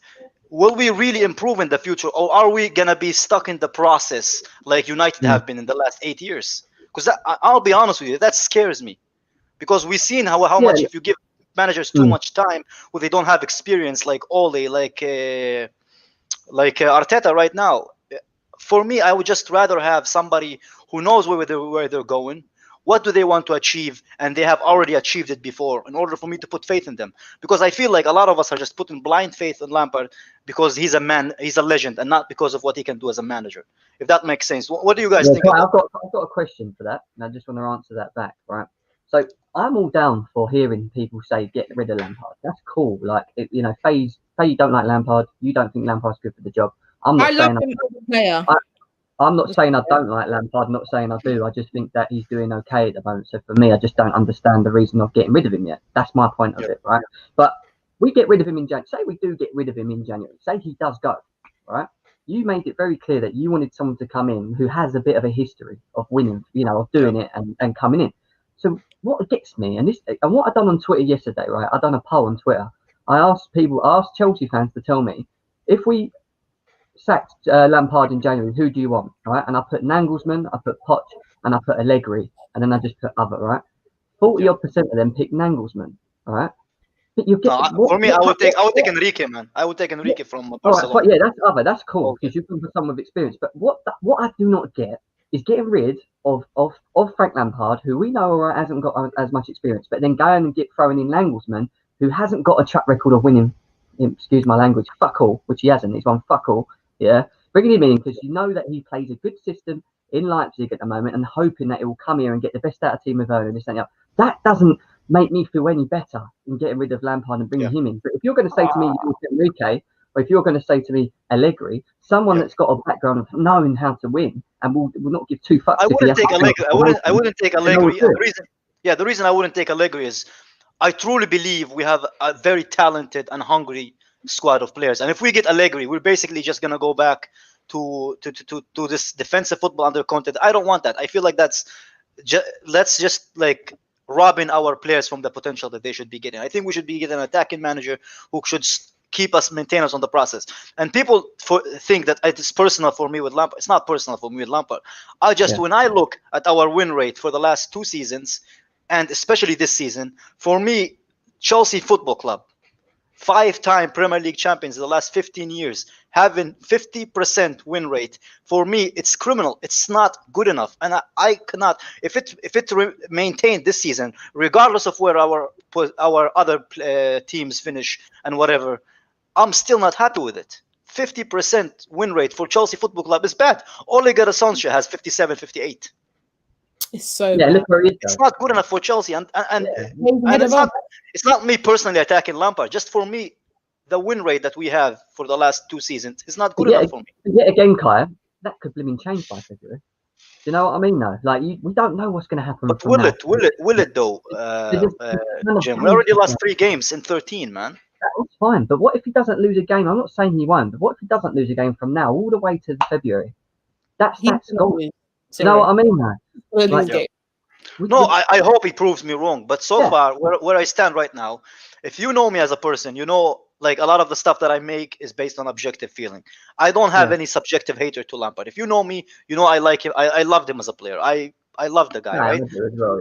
will we really improve in the future, or are we going to be stuck in the process like United have been in the last 8 years? Because I'll be honest with you, that scares me. Because we've seen how much, if you give managers too much time, where they don't have experience, like Ole, like Arteta right now. For me, I would just rather have somebody who knows where they're going, what do they want to achieve, and they have already achieved it before, in order for me to put faith in them. Because I feel like a lot of us are just putting blind faith in Lampard because he's a legend, and not because of what he can do as a manager. If that makes sense. What do you guys think? I've got a question for that, and I just want to answer that back, right? So I'm all down for hearing people say get rid of Lampard. That's cool. Like, you know, Faye, you don't like Lampard. You don't think Lampard's good for the job. I'm not saying I'm not saying I don't like Lampard. I'm not saying I do. I just think that he's doing okay at the moment. So for me, I just don't understand the reason of getting rid of him yet. That's my point of it, right? But we get rid of him in January. Say we do get rid of him in January. Say he does go, right? You made it very clear that you wanted someone to come in who has a bit of a history of winning, you know, of doing it and coming in. So what gets me, and what I done on Twitter yesterday, right? I done a poll on Twitter. I asked Chelsea fans to tell me, if we sacked Lampard in January, who do you want, right? And I put Nagelsmann, I put Poch, and I put Allegri, and then I just put other, right? 40% of them picked Nagelsmann, right? But you get for me, I would take Enrique, man. I would take Enrique from Barcelona. Right, but yeah, that's other. That's cool because you can put someone with experience. But what I do not get is getting rid of Frank Lampard, who we know hasn't got as much experience, but then going and throwing in Nagelsmann, who hasn't got a track record of winning. Excuse my language, fuck all, which he hasn't. He's won fuck all. Yeah, bringing him in because you know that he plays a good system in Leipzig at the moment, and hoping that he will come here and get the best out of Timo Werner and this and that. That doesn't make me feel any better in getting rid of Lampard and bringing him in. But if you're going to say to me Enrique, or if you're going to say to me Allegri, someone that's got a background of knowing how to win and will not give 2 fucks. I wouldn't take Allegri. I wouldn't take Allegri. The reason I wouldn't take Allegri is I truly believe we have a very talented and hungry squad of players. And if we get Allegri, we're basically just gonna go back to this defensive football under Conte. I don't want that. I feel like that's let's just like robbing our players from the potential that they should be getting. I think we should be getting an attacking manager who should keep us, maintain us on the process. And people think that it's personal for me with Lampard. It's not personal for me with Lampard. When I look at our win rate for the last 2 seasons, and especially this season, for me, Chelsea Football Club, 5-time Premier League champions in the last 15 years, having 50% win rate, for me, it's criminal. It's not good enough. And I cannot, if it maintained this season, regardless of where our other teams finish and whatever, I'm still not happy with it. 50% win rate for Chelsea Football Club is bad. Ole Gunnar Solskjaer has 57, 58. It's so yeah, bad. look where he is, It's though. not good enough for Chelsea, and it's not me personally attacking Lampard. Just for me, the win rate that we have for the last 2 seasons is not good enough for me. Yet again, Kai, that could blimmin' change by February. Do you know what I mean, though? Like, we don't know what's going to happen. But from will now. it though, Jim? We already lost 3 games in 13, man. That's fine, but what if he doesn't lose a game? I'm not saying he won't, but what if he doesn't lose a game from now all the way to February? That's gone. You know what I mean, man? No, I hope he proves me wrong. But so far, where I stand right now, if you know me as a person, you know, like a lot of the stuff that I make is based on objective feeling. I don't have any subjective hatred to Lampard. If you know me, you know I like him. I loved him as a player. I love the guy, right?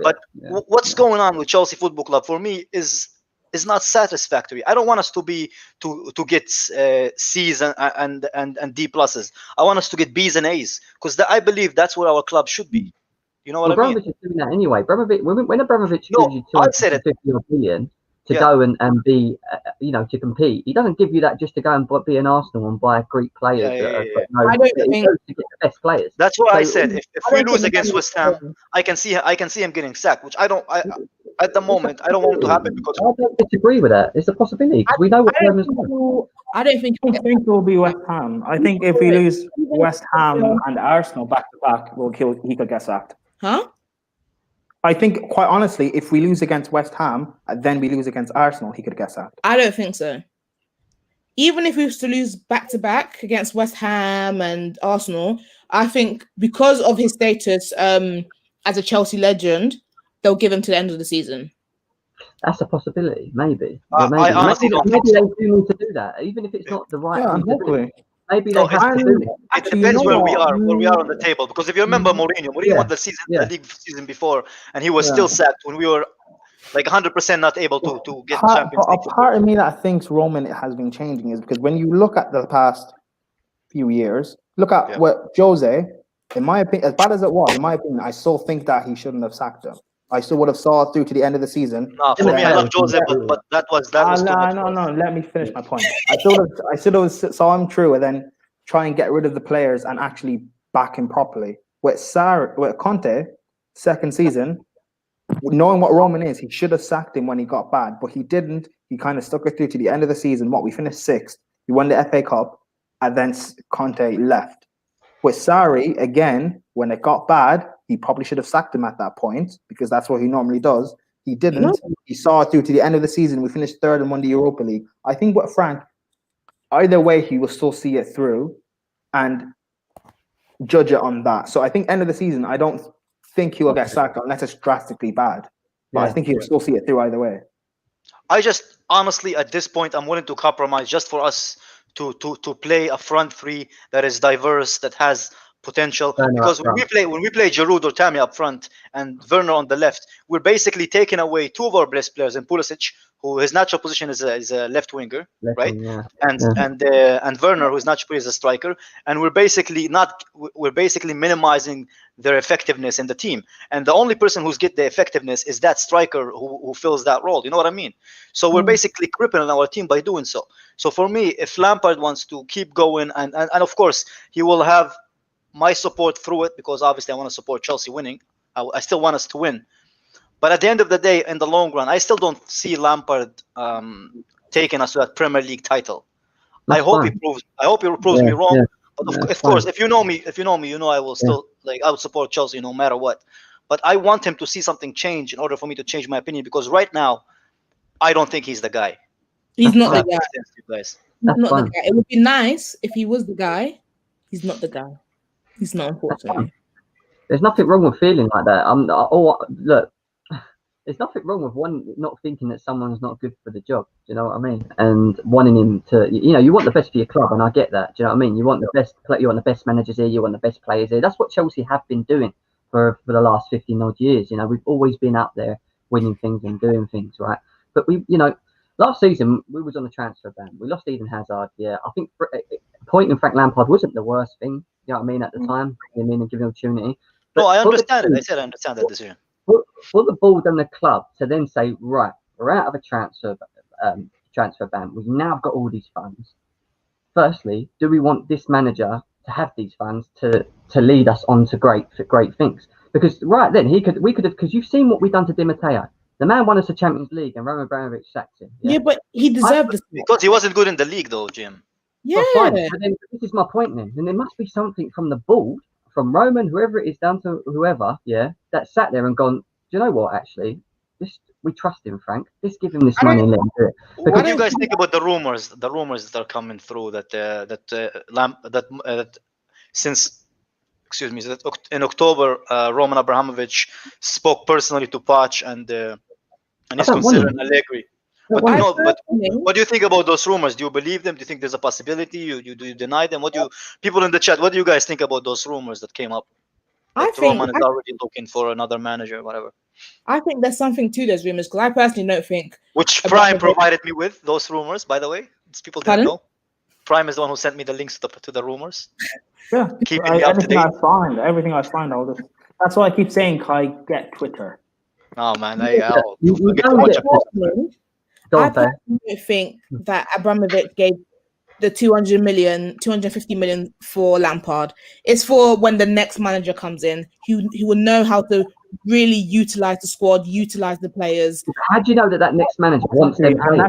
But what's going on with Chelsea Football Club for me is not satisfactory. I don't want us to get C's and D pluses. I want us to get B's and A's, because I believe that's where our club should be. You know what I mean? Abramovich is doing that anyway. When Abramovich gives you 250 billion to go and be, to compete, he doesn't give you that just to go and be an Arsenal and buy Greek players. I don't think to get the best players. That's what I said. If we lose against West Ham, I can see him getting sacked, which I don't. At the moment, I don't want it to happen because I don't disagree with that. It's a possibility because we know what problem is. I don't think I think it will be West Ham. I think if we lose West Ham and Arsenal back to back, he could get sacked. Huh? I think, quite honestly, if we lose against West Ham and then we lose against Arsenal, he could get sacked. I don't think so. Even if we was to lose back-to-back against West Ham and Arsenal, I think because of his status as a Chelsea legend, they'll give him to the end of the season. That's a possibility, maybe. I honestly don't think maybe they do need to do that, even if it's not the right thing to do. Maybe they have to do it. It depends where we are on the table. Because if you remember Mourinho won the league season before, and he was still sacked when we were like 100% not able to get the Champions League. A part of me that thinks Roman has been changing is because when you look at the past few years, look at what Jose, in my opinion, as bad as it was, in my opinion, I still think that he shouldn't have sacked him. I still would have saw it through to the end of the season. No, for me, I love Jose, but that was too much. No. Let me finish my point. I should have saw him through and then try and get rid of the players and actually back him properly. With Conte, second season, knowing what Roman is, he should have sacked him when he got bad, but he didn't. He kind of stuck it through to the end of the season. We finished 6th. We won the FA Cup, and then Conte left. With Sarri, again, when it got bad, he probably should have sacked him at that point because that's what he normally does. He didn't. He saw it through to the end of the season. We finished 3rd and won the Europa League. I think with Frank, either way, he will still see it through and judge it on that. So I think end of the season, I don't think he will get sacked unless it's drastically bad. But I think he'll still see it through either way. I just honestly, at this point, I'm willing to compromise just for us to play a front three that is diverse, that has potential. Because when we play Giroud or Tammy up front and Werner on the left, we're basically taking away 2 of our best players in Pulisic, who his natural position is a left winger, right? And Werner, who's naturally is a striker, and we're basically minimizing their effectiveness in the team. And the only person who's get the effectiveness is that striker who fills that role. You know what I mean? So we're basically crippling our team by doing so. So for me, if Lampard wants to keep going, and of course he will have my support through it, because obviously I want to support Chelsea winning. I still want us to win. But at the end of the day, in the long run, I still don't see Lampard taking us to that Premier League title. I hope he proves me wrong. But of course, if you know me, you know I will still I would support Chelsea no matter what. But I want him to see something change in order for me to change my opinion, because right now, I don't think he's the guy. He's not the guy. Guys. That's not fine. the guy. It would be nice if he was the guy. He's not the guy. He's not, That's fine. unfortunately. There's nothing wrong with feeling like that. Look, there's nothing wrong with one not thinking that someone's not good for the job. Do you know what I mean? And wanting him to, you want the best for your club, and I get that. Do you know what I mean? You want the best, you want the best managers here, you want the best players here. That's what Chelsea have been doing for the last 15 odd years. We've always been up there winning things and doing things, right? But last season we was on the transfer ban. We lost Eden Hazard. Yeah, I think appointing Frank Lampard wasn't the worst thing. You know what I mean? At the time, and giving him an opportunity. No, I But understand it. I said I understand that decision. for the board and the club to then say, right, we're out of a transfer ban. We've now got all these funds. Firstly, do we want this manager to have these funds to lead us on to great things? Because right then we could have, because you've seen what we've done to Di Matteo. The man won us a Champions League, and Roman Abramovich sacked him. Yeah, but he deserved this because he wasn't good in the league, though, Jim. Yeah. Fine. But then, this is my point then. And there must be something from the board, from Roman, whoever it is, down to whoever, that sat there and gone, do you know what, actually? We trust him, Frank. Let's give him this money and let him do it. What do you guys think about the rumors? The rumors that are coming through that since in October, Roman Abramovich spoke personally to Poch and he's considering Allegri. But what do you think about those rumors? Do you believe them? Do you think there's a possibility? Do you deny them? People in the chat? What do you guys think about those rumors that came up? That Roman is already looking for another manager, whatever. I think there's something to those rumors, because I personally don't think. Which Prime provided me with those rumors, by the way. People didn't know. Prime is the one who sent me the links to the rumors. Yeah, keeping me up to date. Everything I find, that's why I keep saying, Kai, get Twitter. Oh man, I personally don't think that Abramovich gave the 250 million for Lampard. It's for when the next manager comes in, he will know how to really utilize the squad, utilize the players. How do you know that next manager wants them? And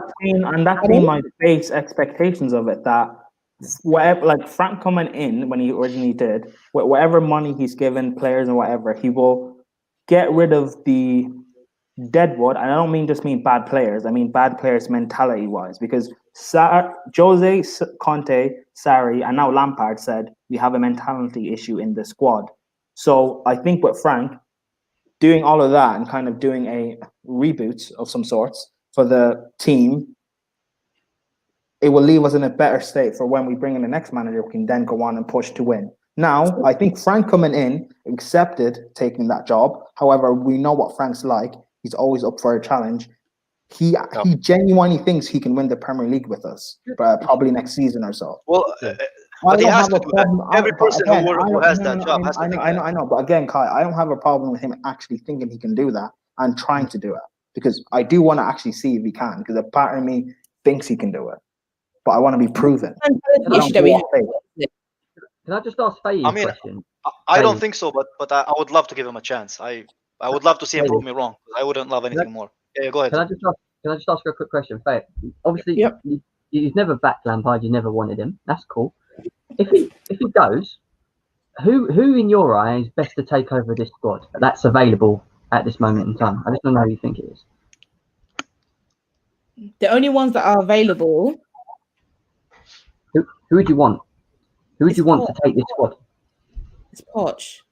that's been my base expectations of it. That whatever, like Frank coming in when he originally did, whatever money he's given players and whatever, he will get rid of the deadwood. And I don't mean bad players. I mean bad players mentality wise, because Jose, Conte, Sarri, and now Lampard said we have a mentality issue in the squad. So I think with Frank doing all of that and kind of doing a reboot of some sorts for the team, it will leave us in a better state for when we bring in the next manager, we can then go on and push to win. Now, I think Frank coming in accepted taking that job. However, we know what Frank's like. He's always up for a challenge. He genuinely thinks he can win the Premier League with us, probably next season or so. Well, but he has to do that. Every person who has that job has to do that. I know. But again, Kai, I don't have a problem with him actually thinking he can do that and trying to do it, because I do want to actually see if he can, because a part of me thinks he can do it, but I want to be proven. Can I just ask Faye a question? I don't think so, but I would love to give him a chance. I would love to see him prove me wrong. I wouldn't love anything more. Yeah, go ahead. Can I just ask you a quick question, Faye? Obviously, you've never backed Lampard. You never wanted him. That's cool. If he goes, who in your eye is best to take over this squad that's available at this moment in time? I just don't know who you think it is. The only ones that are available. Who would you want? Who would you want to take this squad? It's Poch.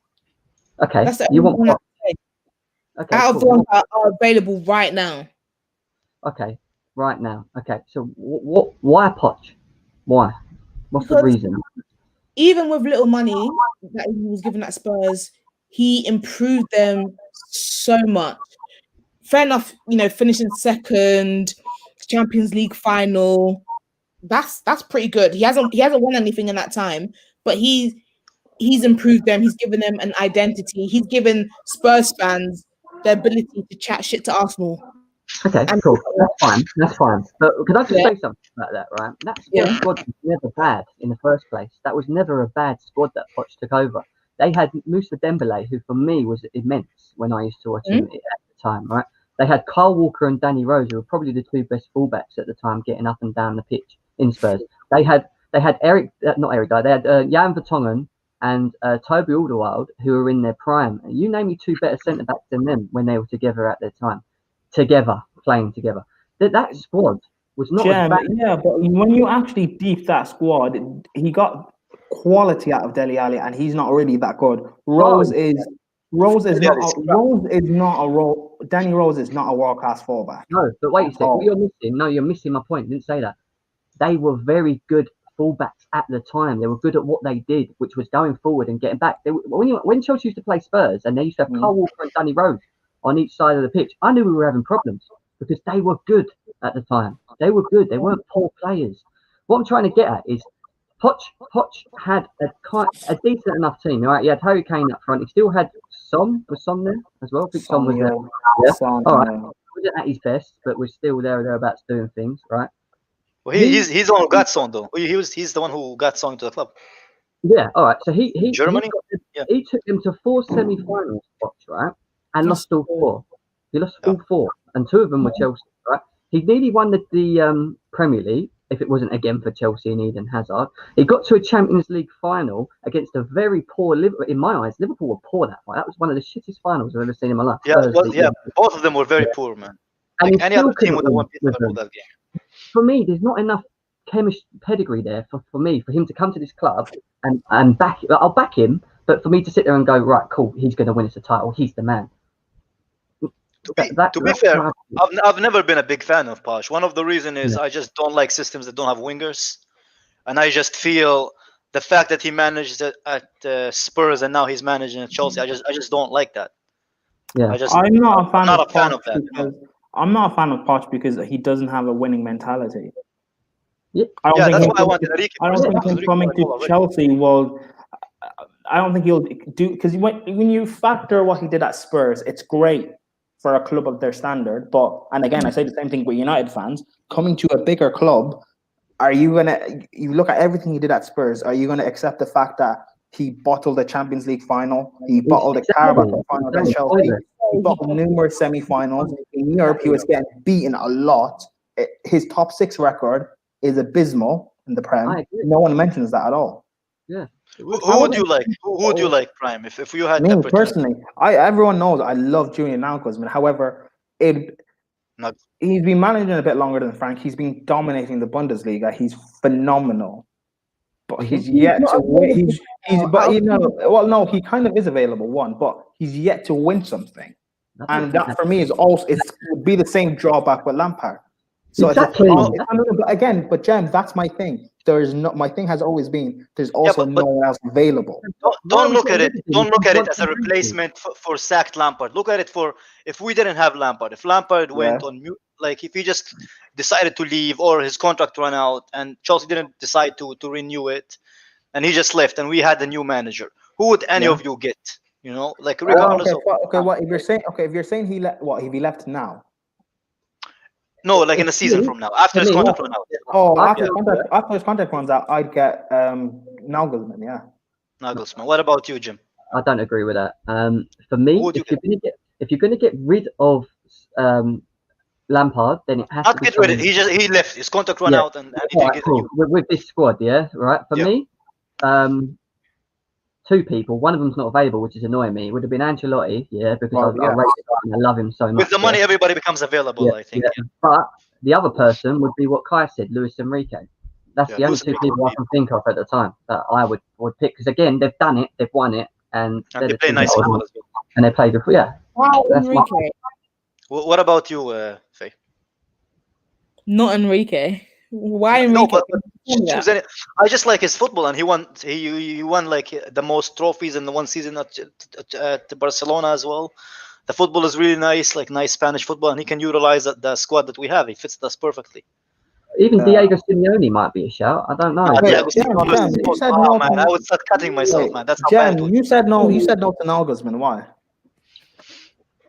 Okay, that's the you want Poch. Okay, out of the ones that are available right now. Okay, right now. Okay, so why Poch? Why? What's the reason? Even with little money that he was given at Spurs, he improved them so much. Fair enough, finishing second, Champions League final. That's pretty good. He hasn't won anything in that time, but he's improved them. He's given them an identity. He's given Spurs fans the ability to chat shit to Arsenal. Okay, cool. That's fine. But could I just say something about that, right? That squad was never bad in the first place. That was never a bad squad that Poch took over. They had Moussa Dembele, who for me was immense when I used to watch him at the time, right? They had Kyle Walker and Danny Rose, who were probably the two best fullbacks at the time, getting up and down the pitch in Spurs. They had They had Jan Vertonghen and Toby Alderweireld, who were in their prime. You name me two better centre backs than them when they were together at their time, playing together. That squad was not as bad. Yeah, but when you actually deep that squad, he got quality out of Dele Alli, and he's not really that good. Danny Rose is not a world class fullback. No, but wait a second. What you're missing? No, you're missing my point. I didn't say that. They were very good fullbacks at the time. They were good at what they did, which was going forward and getting back. When Chelsea used to play Spurs and they used to have Kyle Walker and Danny Rose on each side of the pitch, I knew we were having problems because they were good at the time. They were good. They weren't poor players. What I'm trying to get at is Poch had a decent enough team. Right, he had Harry Kane up front. He still had Son. Was Son there as well? I think Son was there. Yeah. Son, all right. Wasn't at his best, but we're still thereabouts doing things, right? Well, he's the one who got Son though. He's the one who got Son to the club. Yeah, all right. So he Germany. He took them to 4 semi-finals, right, and lost all 4. He lost all 4, and 2 of them were Chelsea, right? He nearly won the Premier League if it wasn't again for Chelsea and Eden Hazard. He got to a Champions League final against a very poor Liverpool. In my eyes, Liverpool were poor that fight. That was one of the shittest finals I've ever seen in my life. Yeah, both of them were very poor, man. And any other team would have won Liverpool that game. For me, there's not enough pedigree there for me for him to come to this club and back. I'll back him, but for me to sit there and go, right, cool, he's going to win us a title. He's the man. To be fair, I've never been a big fan of Poch. One of the reasons is I just don't like systems that don't have wingers, and I just feel the fact that he managed at Spurs and now he's managing at Chelsea. I just don't like that. Yeah, I'm not a fan of that. I'm not a fan of Poch because he doesn't have a winning mentality. Yeah, that's why I wanted Enrique. I don't think him coming to Chelsea will. I don't think he'll do, because when you factor what he did at Spurs, it's great for a club of their standard. But, and again, I say the same thing with United fans, coming to a bigger club, you look at everything he did at Spurs, are you going to accept the fact that he bottled the Champions League final, he bottled the Carabao final against Chelsea, he bottled numerous semi-finals. In Europe, he was getting beaten a lot. His top 6 record is abysmal in the Prem. No one mentions that at all. Yeah. Who would you like? Who would you like, Prime? If you had me personally, everyone knows I love Julian Nagelsmann. However, he's been managing a bit longer than Frank. He's been dominating the Bundesliga. He's phenomenal, but he's yet to win. He kind of is available, but he's yet to win something, and that for me is also would be the same drawback with Lampard. So exactly. But Jem, that's my thing. My thing has always been there's also no one else available. Don't look at it. Don't look at it as a replacement for sacked Lampard. Look at it for if we didn't have Lampard. If Lampard went on mute, like if he just decided to leave or his contract ran out and Chelsea didn't decide to renew it, and he just left and we had the new manager, who would any of you get? You know, like regardless. What if you're saying he left? What if he left now? No, like in a season from now, after his contract runs out. Oh, after his contract runs out, I'd get Nagelsmann. Yeah. Nagelsmann. What about you, Jim? I don't agree with that. For me, if you're going to get rid of Lampard, then it has to be get rid of. He left. His contract ran out, and he didn't get with this squad. Yeah, right. For me, 2 people. One of them's not available, which is annoying me. It would have been Ancelotti, because I rate it and I love him so much. With the money, everybody becomes available, I think. Yeah. But the other person would be what Kai said, Luis Enrique. That's the only 2 people I can think of at the time that I would pick. Because again, they've done it, they've won it, and they play nice football as well. And they play good. Yeah. Wow, Enrique. What about you, Faye? Not Enrique. Why Enrique? No, but I just like his football, and he won like the most trophies in the one season at Barcelona as well. The football is really nice, like nice Spanish football, and he can utilize the squad that we have. He fits us perfectly. Even Diego Simeone might be a shout. I don't know. Man, I would start cutting myself, man. That's how bad. You said no. You said no to Nagelsmann. Why?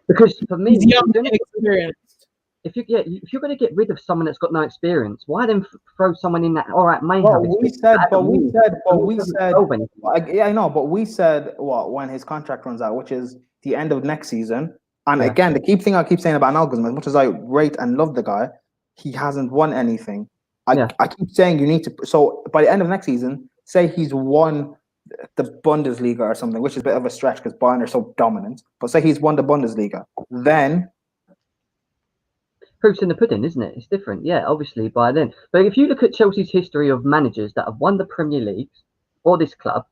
Because for me, he's young and experienced. If you're going to get rid of someone that's got no experience, why then throw someone in that? All right, may have. We said. I know, but we said when his contract runs out, which is the end of next season. And again, the key thing I keep saying about Nagelsmann, as much as I rate and love the guy, he hasn't won anything. I keep saying you need to. So by the end of next season, say he's won the Bundesliga or something, which is a bit of a stretch because Bayern are so dominant. But say he's won the Bundesliga, then. proof's in the pudding, isn't it? It's different, yeah, obviously by then. But if you look at Chelsea's history of managers that have won the Premier League or this club,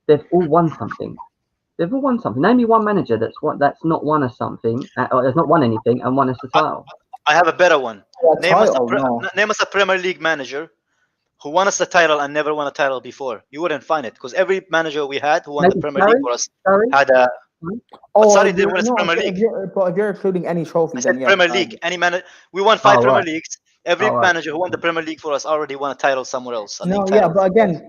they've all won something. They've all won something. Name me one manager that's not won us something, or has not won anything and won us the title. I have a better one. Name No. us a Premier League manager who won us the title and never won a title before. You wouldn't find it because every manager we had who won Maybe the Premier League for us Sorry? had a. Oh, sorry, they won us Premier if League. but if you're including any trophy, I said then yeah. Premier League. Any we won 5 Premier right. Leagues. Every Right. manager who won the Premier League for us already won a title somewhere else. No, yeah, but again,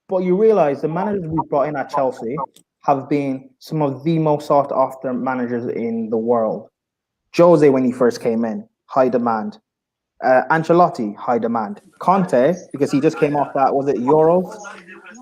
but you realise the managers we brought in at Chelsea have been some of the most sought after managers in the world. Jose, when he first came in, high demand. Ancelotti, high demand. Conte, because he just came off that, was it Euros?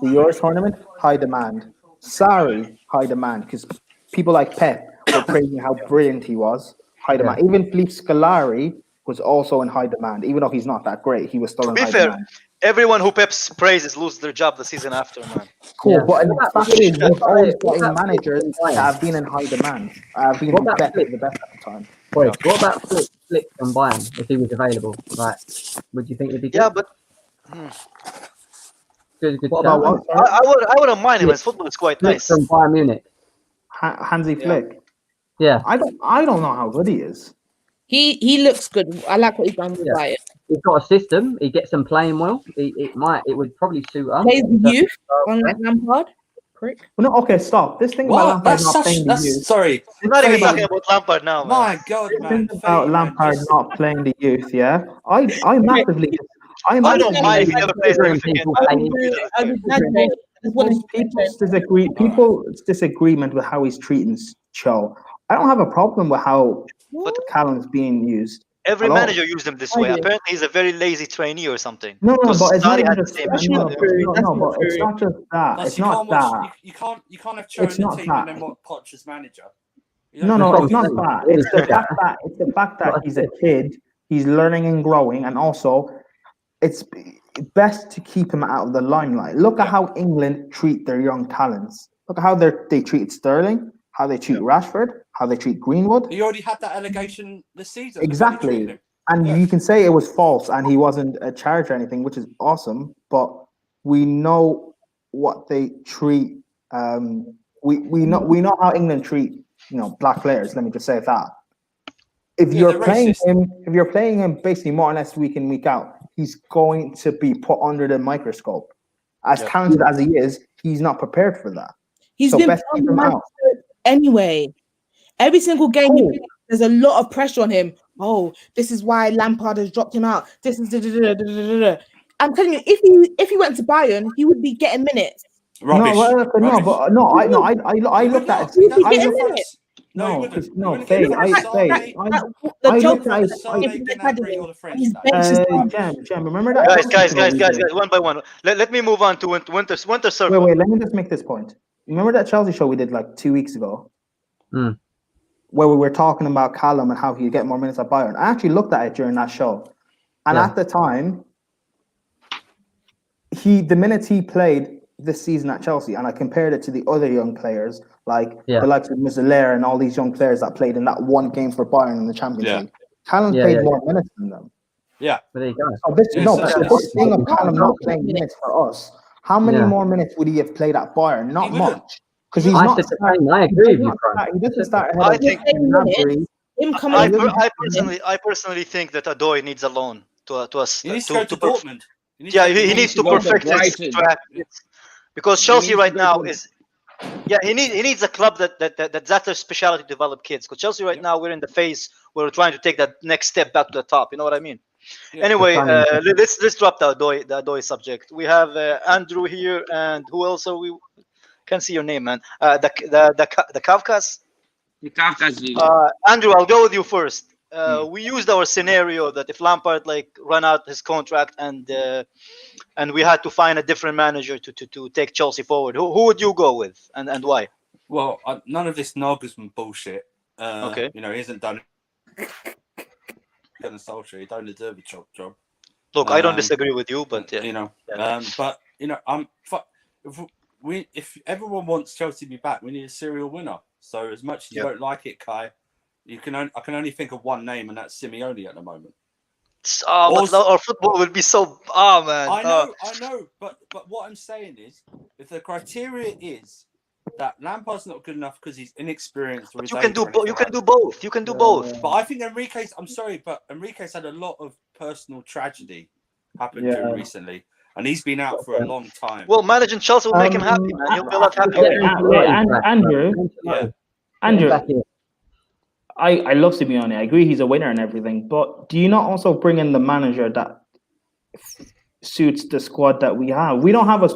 The Euros tournament, high demand. Sarri, high demand, because people like Pep were praising how brilliant he was, high demand. Even Felipe Scolari was also in high demand, even though he's not that great, he was still in high demand. Everyone who Pep's praises loses their job the season after, man. Cool, Yeah. but the fact is, we've always what got about managers that have been in high demand. Have been What about the Flick? best at the time. Wait, what about Flick from Bayern if he was available? Like, would you think it'd be good? Yeah, but Good What shout. about what? I wouldn't mind him. Flick. His football is quite Flick nice. from Bayern Munich. Hansi Flick. Yeah, I don't know how good he is. He looks good. I like what he's done with Yeah. Bayern. he's got a system. He gets them playing well. It would probably suit us. Plays the youth, unlike Lampard. Prick. Well, no, okay, stop. This thing about What? Lampard That's not such. playing the youth. Sorry. We're not even Sorry, talking about Lampard now, man. My God, This man. thing about Lampard not playing the youth, yeah. I massively. I don't mind if he never plays the youth again. People I playing People's disagreement with how he's treating Cho. I don't have a problem with how But Callum's being used. every Hello? manager used him this way. Apparently, he's a very lazy trainee or something. No, Because but it's not Sarri even had the just same no, issue. no, but it's not just that. Plus, It's not that. You can't have chosen It's the not team that. and then what Poch as manager. No, it's not that. It's the fact that he's a kid. He's learning and growing, and also, it's best to keep him out of the limelight. Look at how England treat their young talents. Look at how they treat Sterling, how they treat Rashford, how they treat Greenwood. He already had that allegation this season. Exactly. And you can say it was false and he wasn't charged or anything, which is awesome. But we know what they treat. We know how England treat black players. Let me just say that. If you're playing him basically more or less week in, week out, he's going to be put under the microscope. As talented as he is, he's not prepared for that. He's So been best keep him out. anyway. Every single game, there's a lot of pressure on him. Oh, this is why Lampard has dropped him out. This is. I'm telling you, if he went to Bayern, he would be getting minutes. Rubbish. I looked at it. Jam, remember that? Guys, one by one. Let me move on to Winter Circle. Wait, let me just make this point. Remember that Chelsea show we did like 2 weeks ago? Where we were talking about Callum and how he'd get more minutes at Bayern. I actually looked at it during that show. And at the time, the minutes he played this season at Chelsea, and I compared it to the other young players, like the likes of Muslera and all these young players that played in that one game for Bayern in the Champions League. Callum played more minutes than them. Yeah. There you go. So this thing of Callum not playing minutes for us, how many more minutes would he have played at Bayern? Not much. Because he's not. I agree with you, Frank. He doesn't start ahead I of think I personally think that Odoi needs a loan to us. He needs to go to Dortmund. He needs to perfect his track. Because Chelsea right now is, he needs a club that's their specialty to develop kids. Because Chelsea right now we're in the phase where we're trying to take that next step back to the top. You know what I mean? Yeah. Anyway, let's drop the Odoi subject. We have Andrew here, and who else are we? Can't see your name, man. The Kafkas. The Kafkas. Andrew, I'll go with you first. We used our scenario that if Lampard run out his contract and we had to find a different manager to take Chelsea forward, who would you go with and why? Well, none of this Nagelsmann bullshit. Okay. He hasn't done a Solskjaer. He don't deserve a job. Look, I don't disagree with you, but if everyone wants Chelsea to be back, we need a serial winner. So as much as you don't like it, Kai, I can only think of one name, and that's Simeone at the moment. But our football will be so. Oh man. I know, but what I'm saying is, if the criteria is that Lampard's not good enough because he's inexperienced, or But you can do both. You can do both. But I think Enrique's. I'm sorry, but Enrique's had a lot of personal tragedy happen to him recently, and he's been out for a long time. Well, managing Chelsea will make him happy, man. He'll be a lot happier. Andrew, I love Simeone. I agree he's a winner and everything, but do you not also bring in the manager that suits the squad that we have? We don't have this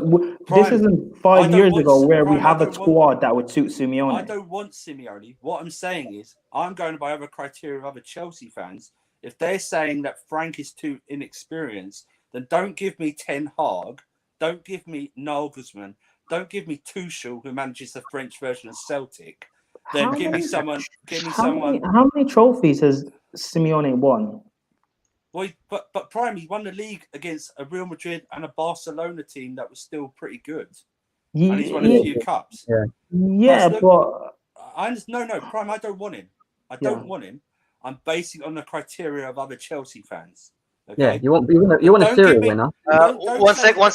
isn't 5 years ago where we have a squad that would suit Simeone. I don't want Simeone. What I'm saying is, I'm going by other criteria of other Chelsea fans. If they're saying that Frank is too inexperienced, then don't give me Ten Hag, don't give me Nagelsmann, don't give me Tuchel, who manages the French version of Celtic. Then give me someone. How many trophies has Simeone won? Well, but Prime, he won the league against a Real Madrid and a Barcelona team that was still pretty good, and he's won a few cups. But Prime, I don't want him. I don't want him. I'm basing it on the criteria of other Chelsea fans. Okay? Yeah, you want a serial winner. One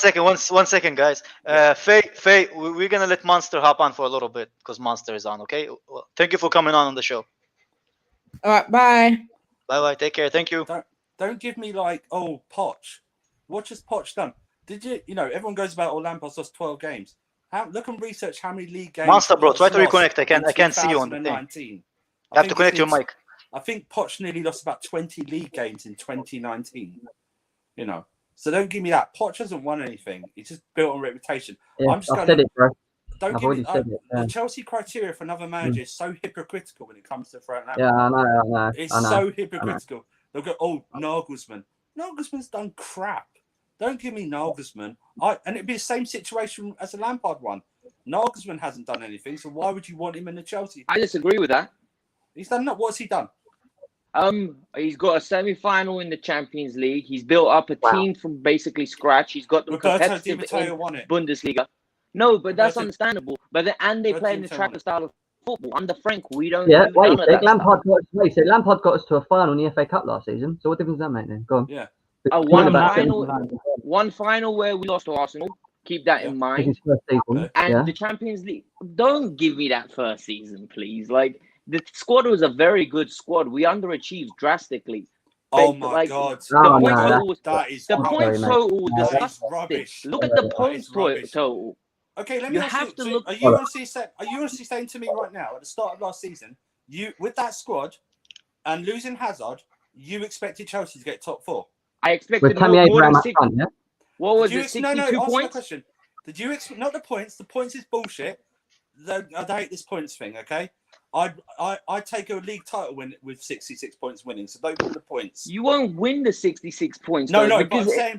second, guys. Faye, we're gonna let Monster hop on for a little bit because Monster is on. Okay. Well, thank you for coming on the show. All right, bye. Bye. Take care. Thank you. Don't give me Poch. What has Poch done? Did you know everyone goes about Lampard's lost 12 games. Look and research how many league games. Monster, bro, try to reconnect. I can't see you on the thing. You have to connect your mic. I think Poch nearly lost about 20 league games in 2019. You know, so don't give me that. Poch hasn't won anything. He's just built on reputation. Yeah, I've said it, bro. Don't give me the Chelsea criteria for another manager is so hypocritical when it comes to Frank Lampard. Yeah, I know. It's so hypocritical. They'll go, Nagelsmann. Nagelsmann's done crap. Don't give me Nagelsmann. And it'd be the same situation as the Lampard one. Nagelsmann hasn't done anything, so why would you want him in the Chelsea? I disagree with that. He's done that. What's he done? He's got a semi-final in the Champions League. He's built up a team from basically scratch. He's got them competitive in Bundesliga. No, but that's understandable. But they play in the tracker style of football. Under Frank, we don't. Yeah, Lampard got us to a final in the FA Cup last season. So what difference does that make then? Go on. Yeah. One final where we lost to Arsenal. Keep that in mind. And the Champions League. Don't give me that first season, please. The squad was a very good squad. We underachieved drastically. Oh my God! That is the point total. Rubbish. Look at the points total. Okay, let me ask you. Are you honestly saying to me right now, at the start of last season, you with that squad and losing Hazard, you expected Chelsea to get top 4? I expected more than 6. What was it? 62 points? Question. Did you expect not the points? The points is bullshit. I hate this points thing. Okay. I'd take a league title win with 66 points winning, so don't give the points. You won't win the 66 points. No, but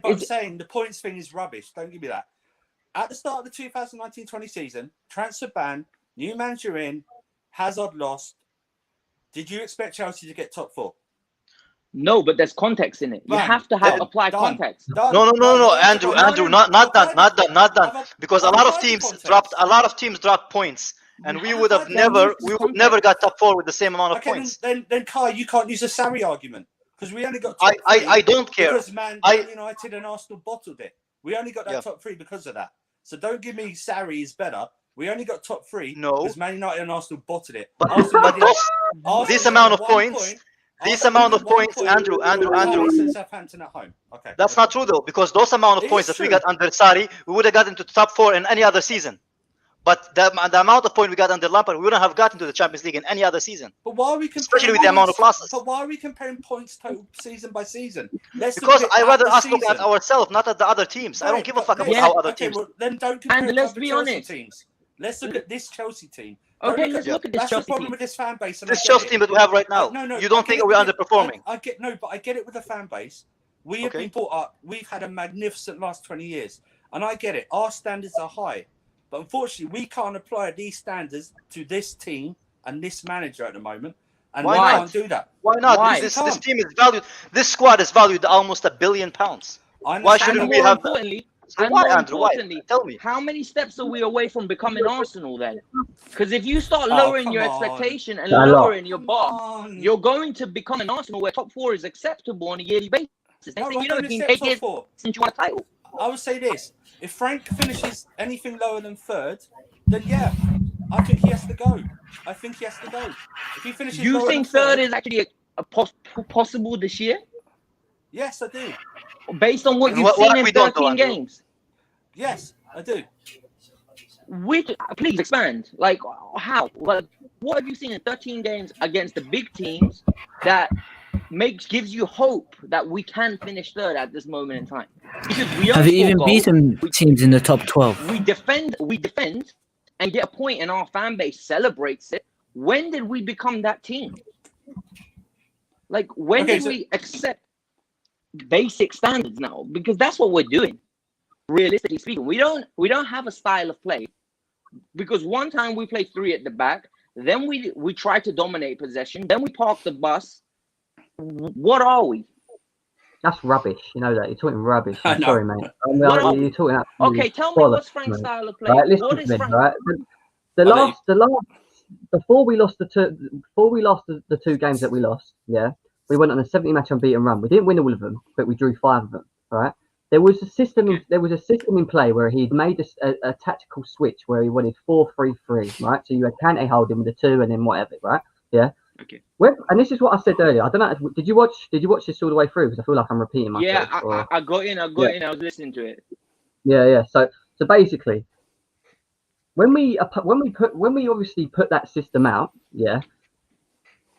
I'm saying the points thing is rubbish. Don't give me that. At the start of the 2019-20 season, transfer ban, new manager in, Hazard lost. Did you expect Chelsea to get top 4? No, but there's context in it. You have to apply context. No, Andrew, not done. Because a lot of teams dropped points. And we would never got top 4 with the same amount of points. Then Kai, you can't use a Sarri argument because we only got. I don't care. Because Man United and Arsenal bottled it. We only got that top 3 because of that. So don't give me Sarri is better. We only got top 3 because Man United and Arsenal bottled it. But this amount of points. This amount of points, Andrew. Southampton at home. Okay. That's not true though, because those amount of points that we got under Sarri, we would have gotten to the top 4 in any other season. But the amount of points we got under Lampard, we wouldn't have gotten to the Champions League in any other season. But why are we comparing especially with the amount of losses? But why are we comparing points total season by season? Because I rather us look at ourselves, not at the other teams. I don't give a fuck about how other teams. Well, then don't compare and let's be honest. Teams. Let's look at this Chelsea team. Okay, let's look at this Chelsea team. That's the problem with this fan base. This Chelsea team that we have right now. No, you don't think we're underperforming? I get it with the fan base. We have been brought up. We've had a magnificent last 20 years, and I get it. Our standards are high. But unfortunately, we can't apply these standards to this team and this manager at the moment. And we can't do that. Why not? Why? This team is valued. This squad is valued almost £1 billion. Why shouldn't we have that? So And why, more Andrew? Why? importantly, Tell me. how many steps are we away from becoming Arsenal then? Because if you start Oh, lowering come your on. expectation and A lot. lowering your Come bar, on. you're going to become an Arsenal where top 4 is acceptable on a yearly basis. Next No, thing I you know, don't it's been accept 8 top years 4. since you won a title. I would say this: if Frank finishes anything lower than 3rd, then yeah, I think he has to go. I think he has to go. If he finishes You lower think than 3rd 3rd, is actually possible this year? yes, I do. Based on what And you've what seen have in we done, though, 13 Andrew? games? Yes, I do. Please expand. Like, how? Like, what have you seen in 13 games against the big teams that gives you hope that we can finish 3rd at this moment in time? Because we don't Have you score even goals. beaten teams in the top 12? We defend, and get a point, and our fan base celebrates it. When did we become that team? Like, when did we accept basic standards now? Because that's what we're doing. Realistically speaking, we don't have a style of play. Because one time we played 3 at the back, then we tried to dominate possession, then we parked the bus. What are we? That's rubbish. You know that. You're talking rubbish. I I'm know. sorry, mate. You're talking Okay, tell me what's Frank's style of play. Right, listen What to is me, Frank? right? The last, before we lost the 2 games that we lost, yeah, we went on a 70-match unbeaten run. We didn't win all of them, but we drew 5 of them. Right? There was a system in play where he'd made a tactical switch where he wanted 4-3-3, right? So you had Kante holding with the 2 and then whatever, right? Yeah. Okay. And this is what I said earlier. I don't know. Did you watch this all the way through? Because I feel like I'm repeating myself. Yeah, I got in. I was listening to it. Yeah. So basically, when we obviously put that system out, yeah,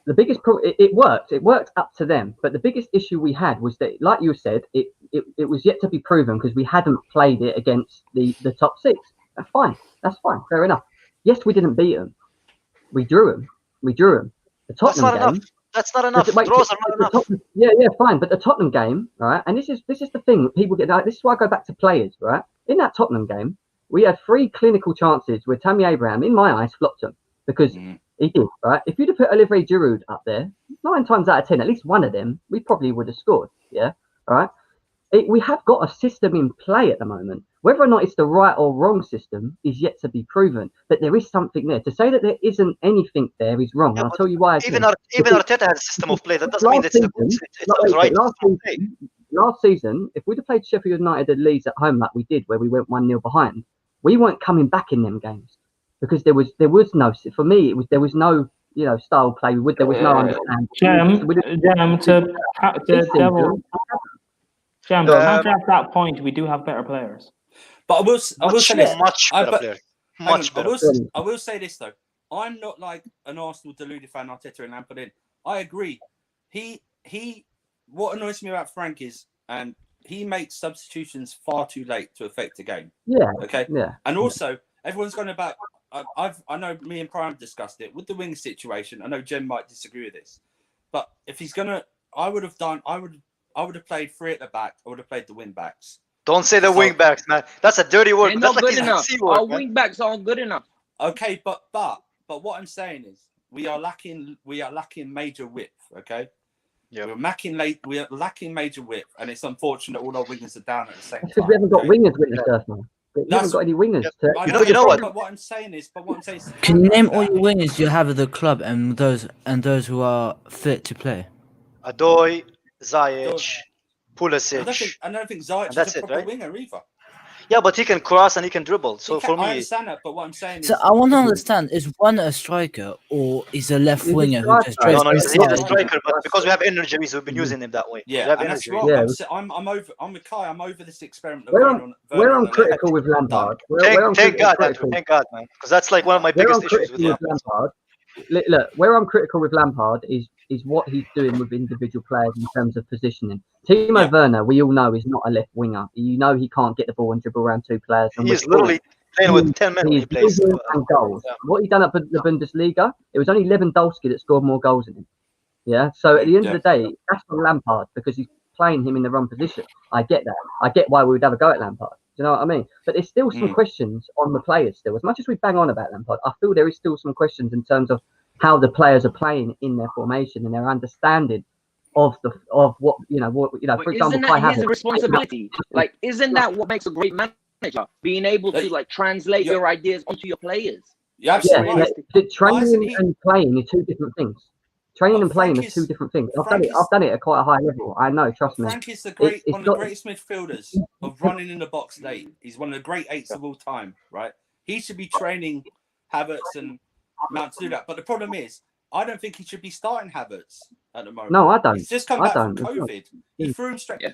the biggest it worked. It worked up to them. But the biggest issue we had was that, like you said, it was yet to be proven because we hadn't played it against the top 6. That's fine. Fair enough. Yes, we didn't beat them. We drew them. The Tottenham game. That's not enough. Draws are not enough. Yeah, fine. But the Tottenham game, right? And this is the thing that people get. This is why I go back to players, right? In that Tottenham game, we had 3 clinical chances where Tammy Abraham, in my eyes, flopped them because he did, right? If you'd have put Olivier Giroud up there, 9 times out of 10, at least one of them, we probably would have scored. Yeah, all right. We have got a system in play at the moment. Whether or not it's the right or wrong system is yet to be proven. But there is something there. To say that there isn't anything there is wrong. And I'll tell you why. Even Arteta has a system of play. That doesn't mean that it's the right system of play. Last season, if we'd have played Sheffield United and Leeds at home like we did, where we went 1-0 behind, we weren't coming back in them games because there was no. For me, there was no style play. There was no understanding. Jam, to counter that point, we do have better players. But I will say this. Much better players. Much better. I will say this though. I'm not like an Arsenal deluded fan, Arteta and Lampard in. I agree. What annoys me about Frank is, he makes substitutions far too late to affect the game. Yeah. Okay. Yeah. And also, everyone's going about. I know me and Prime discussed it with the wing situation. I know Jen might disagree with this, but if he's gonna, I would have played 3 at the back. I would have played the wing backs. Don't say the wing backs, man. That's a dirty word. They're That's not like good enough. Word, Our wing backs aren't good enough. Okay, but what I'm saying is we are lacking major width. Okay. Yeah. We are lacking major width, and it's unfortunate all our wingers are down at the same time. Because we haven't got wingers with us now. We haven't got any wingers. You know what? But what I'm saying is, Can you name all your wingers you have at the club and those who are fit to play? Adoy, Ziyech, Pulisic. I don't think Ziyech is a proper winger either. Yeah, but he can cross and he can dribble. So for me, I understand that, but what I'm saying is, So I want to understand: is one a striker or is a left winger who just no, drives he's a striker, but because we have injuries, we've been using him that way. Yeah, and that's right. Yeah. I'm with Kai. I'm over this experiment. Where I'm critical with Lampard. Thank God, Andrew. Thank God, man. Because that's like one of my biggest issues with Lampard. Look, where I'm critical with Lampard is what he's doing with individual players in terms of positioning. Timo Werner, we all know, is not a left winger. You know he can't get the ball and dribble around 2 players. He's literally playing with 10 men when he plays. And goals. Yeah. What he done at the Bundesliga, it was only Lewandowski that scored more goals than him. Yeah. So at the end of the day, that's for Lampard because he's playing him in the wrong position. I get that. I get why we would have a go at Lampard. Do you know what I mean? But there's still some questions on the players still. As much as we bang on about Lampard, I feel there is still some questions in terms of how the players are playing in their formation and their understanding of what for example, isn't Kai that his Havertz. responsibility? Like, isn't that what makes a great manager? Being able to like translate your ideas onto your players. Yeah, Yeah, the training and playing are two different things. Training and playing are two different things. I've done it at quite a high level. I know, trust me. Frank is the one of the greatest midfielders of running in the box at 8. He's one of the great 8s of all time, right? He should be training Havertz and Mount to do that. But the problem is, I don't think he should be starting Havertz at the moment. No, I don't. He's just come back from COVID. He threw him straight. Yeah.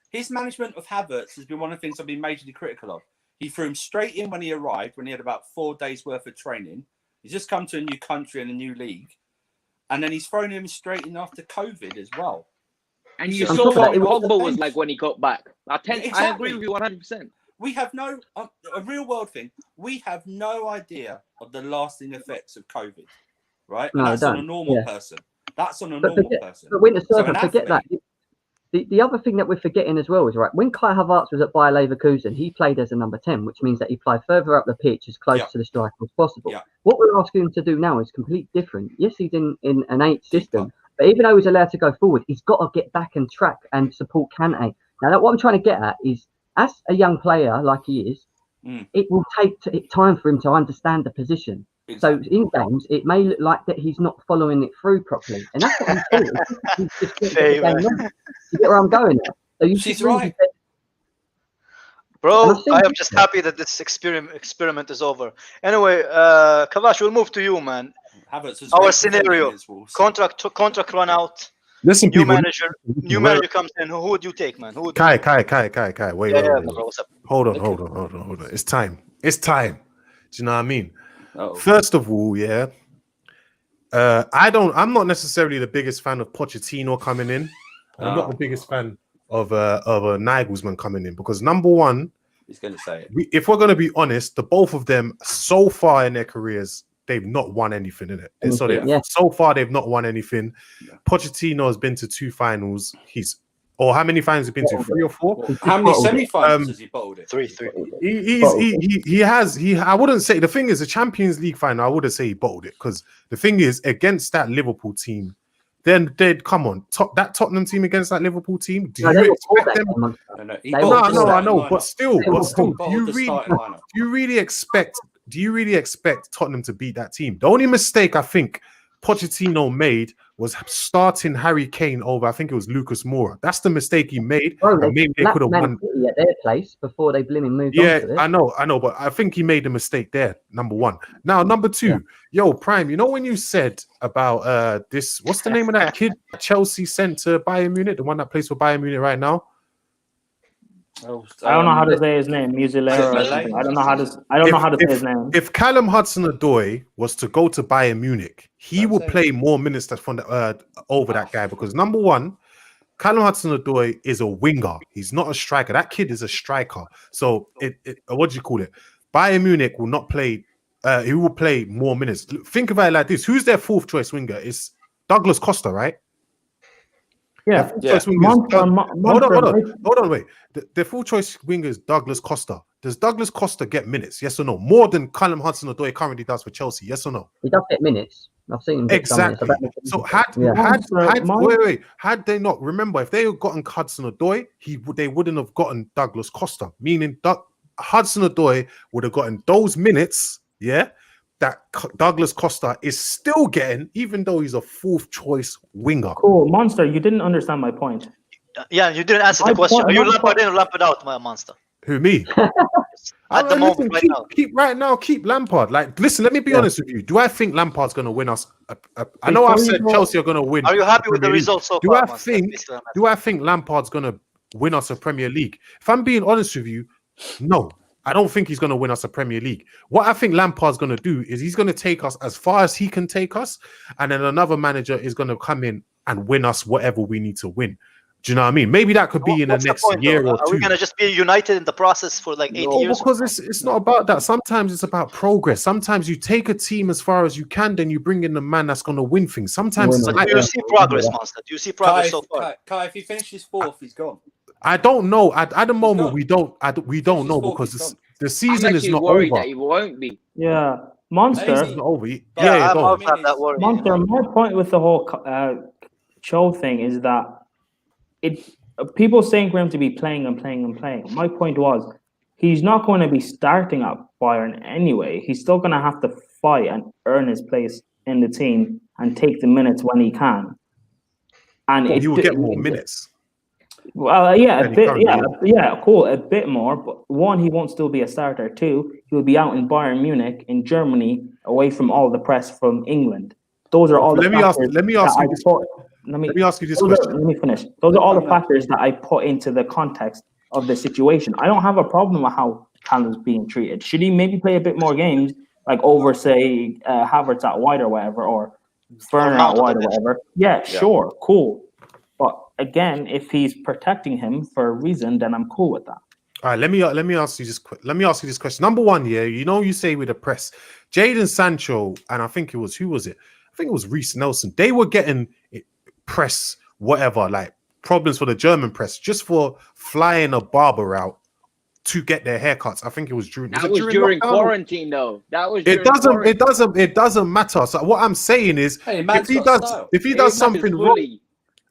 His management of Havertz has been one of the things I've been majorly critical of. He threw him straight in when he arrived, when he had about 4 days worth of training. He's just come to a new country and a new league. And then he's thrown him straight in after COVID as well. And you saw what Pogba was like when he got back. I agree with you 100%. We have no, a real world thing, we have no idea of the lasting effects of COVID, right? And that's on a normal person. That's on a normal person. But Winter Server, forget that. The other thing that we're forgetting as well is, right, when Kai Havertz was at Bayer Leverkusen, he played as a number 10, which means that he played further up the pitch as close to the striker as possible. Yeah. What we're asking him to do now is completely different. Yes, he's in an 8 system, but even though he's allowed to go forward, he's got to get back and track and support Kante. Now, what I'm trying to get at is, as a young player like he is, it will take time for him to understand the position. Exactly. So in games, it may look like that he's not following it through properly, and that's what he's doing. He's just getting the game on. You get where I'm going at? So she's right, bro. I am just happy that this experiment is over. Anyway, Kavash, we'll move to you, man. Our scenario: contract run out. Listen, new manager comes in. Who would you take, man? Kai. Wait. Bro, hold on. It's time. Do you know what I mean? First of all, I'm not necessarily the biggest fan of Pochettino coming in. I'm not the biggest fan of Nagelsmann coming in, because number one, he's going to say it. If we're going to be honest, the both of them so far in their careers, they've not won anything in it. So far they've not won anything. Pochettino has been to 2 finals. How many finals has he been to? 3 or 4? How many semi-finals has he bowled it? 3. He has. I wouldn't say, the thing is, the Champions League final, I wouldn't say he bowled it, because the thing is, against that Liverpool team, then they'd come on that Tottenham team against that Liverpool team. Do you expect them? No, I know, but still, do you really expect Tottenham to beat that team? The only mistake I think Pochettino made was starting Harry Kane over, I think it was Lucas Moura. That's the mistake he made. Maybe they could have won at their place before they moved on to it. I know, but I think he made a mistake there, number one. Now, number two, Prime, you know when you said about this, what's the name of that kid Chelsea sent to Bayern Munich, the one that plays for Bayern Munich right now? I don't know how to say his name. Musilera or something. I don't know how to say his name. If Callum Hudson-Odoi was to go to Bayern Munich, he would play more minutes over that guy, because number one, Callum Hudson-Odoi is a winger. He's not a striker. That kid is a striker. So what do you call it? Bayern Munich will not play. He will play more minutes. Think about it like this: who's their 4th choice winger? It's Douglas Costa, right? Yeah. Hold on, wait. The full choice winger is Douglas Costa. Does Douglas Costa get minutes? Yes or no? More than Callum Hudson-Odoi currently does for Chelsea. Yes or no? He does get minutes. I've seen him. Exactly. So had they not, remember, if they had gotten Hudson-Odoi, they wouldn't have gotten Douglas Costa. Meaning Hudson-Odoi would have gotten those minutes. Yeah. That Douglas Costa is still getting, even though he's a 4th choice winger. Cool, Monster, you didn't understand my point. Yeah, you didn't answer the question. Are you Lampard in or Lampard out, my Monster? Who, me? At the moment, keep Lampard. Like, listen, let me be honest with you. Do I think Lampard's going to win us? I know I've said Chelsea are going to win. Are you happy with the results so far? Do I think Lampard's going to win us a Premier League? If I'm being honest with you, no. I don't think he's going to win us a Premier League. What I think Lampard's going to do is he's going to take us as far as he can take us, and then another manager is going to come in and win us whatever we need to win. Do you know what I mean? Maybe that could be in the next year or 2. Are we going to just be united in the process for like 8 years? Because it's not about that. Sometimes it's about progress. Sometimes you take a team as far as you can, then you bring in the man that's going to win things. Sometimes it's like, do you see progress, Monster? Do you see progress so far? Kai, if he finishes 4th, he's gone. I don't know. At the moment, we don't know, because the season is not worried over. That he won't be. Yeah, Monster. It's not over. Monster. My point with the whole Cho thing is that people saying for him to be playing and playing and playing. My point was, he's not going to be starting at Bayern anyway. He's still going to have to fight and earn his place in the team and take the minutes when he can. And he will get more minutes. Well, yeah, a bit, cool, a bit more. But one, he won't still be a starter. Two, he'll be out in Bayern Munich in Germany, away from all the press from England. Those are all. Let me ask you this question. Let me finish. Those are all the factors that I put into the context of the situation. I don't have a problem with how Callum's being treated. Should he maybe play a bit more games, like over, say, Havertz out wide or whatever, or Werner out wide or whatever? Yeah, sure, cool. But again, if he's protecting him for a reason, then I'm cool with that. All right, let me ask you this. Let me ask you this question. Number one, you say with the press, Jadon Sancho, and I think it was who was it? I think it was Reece Nelson. They were getting press, whatever, like problems for the German press, just for flying a barber out to get their haircuts. I think it was during. That was during quarantine, though. That was. It doesn't matter. So what I'm saying is, if he does something wrong.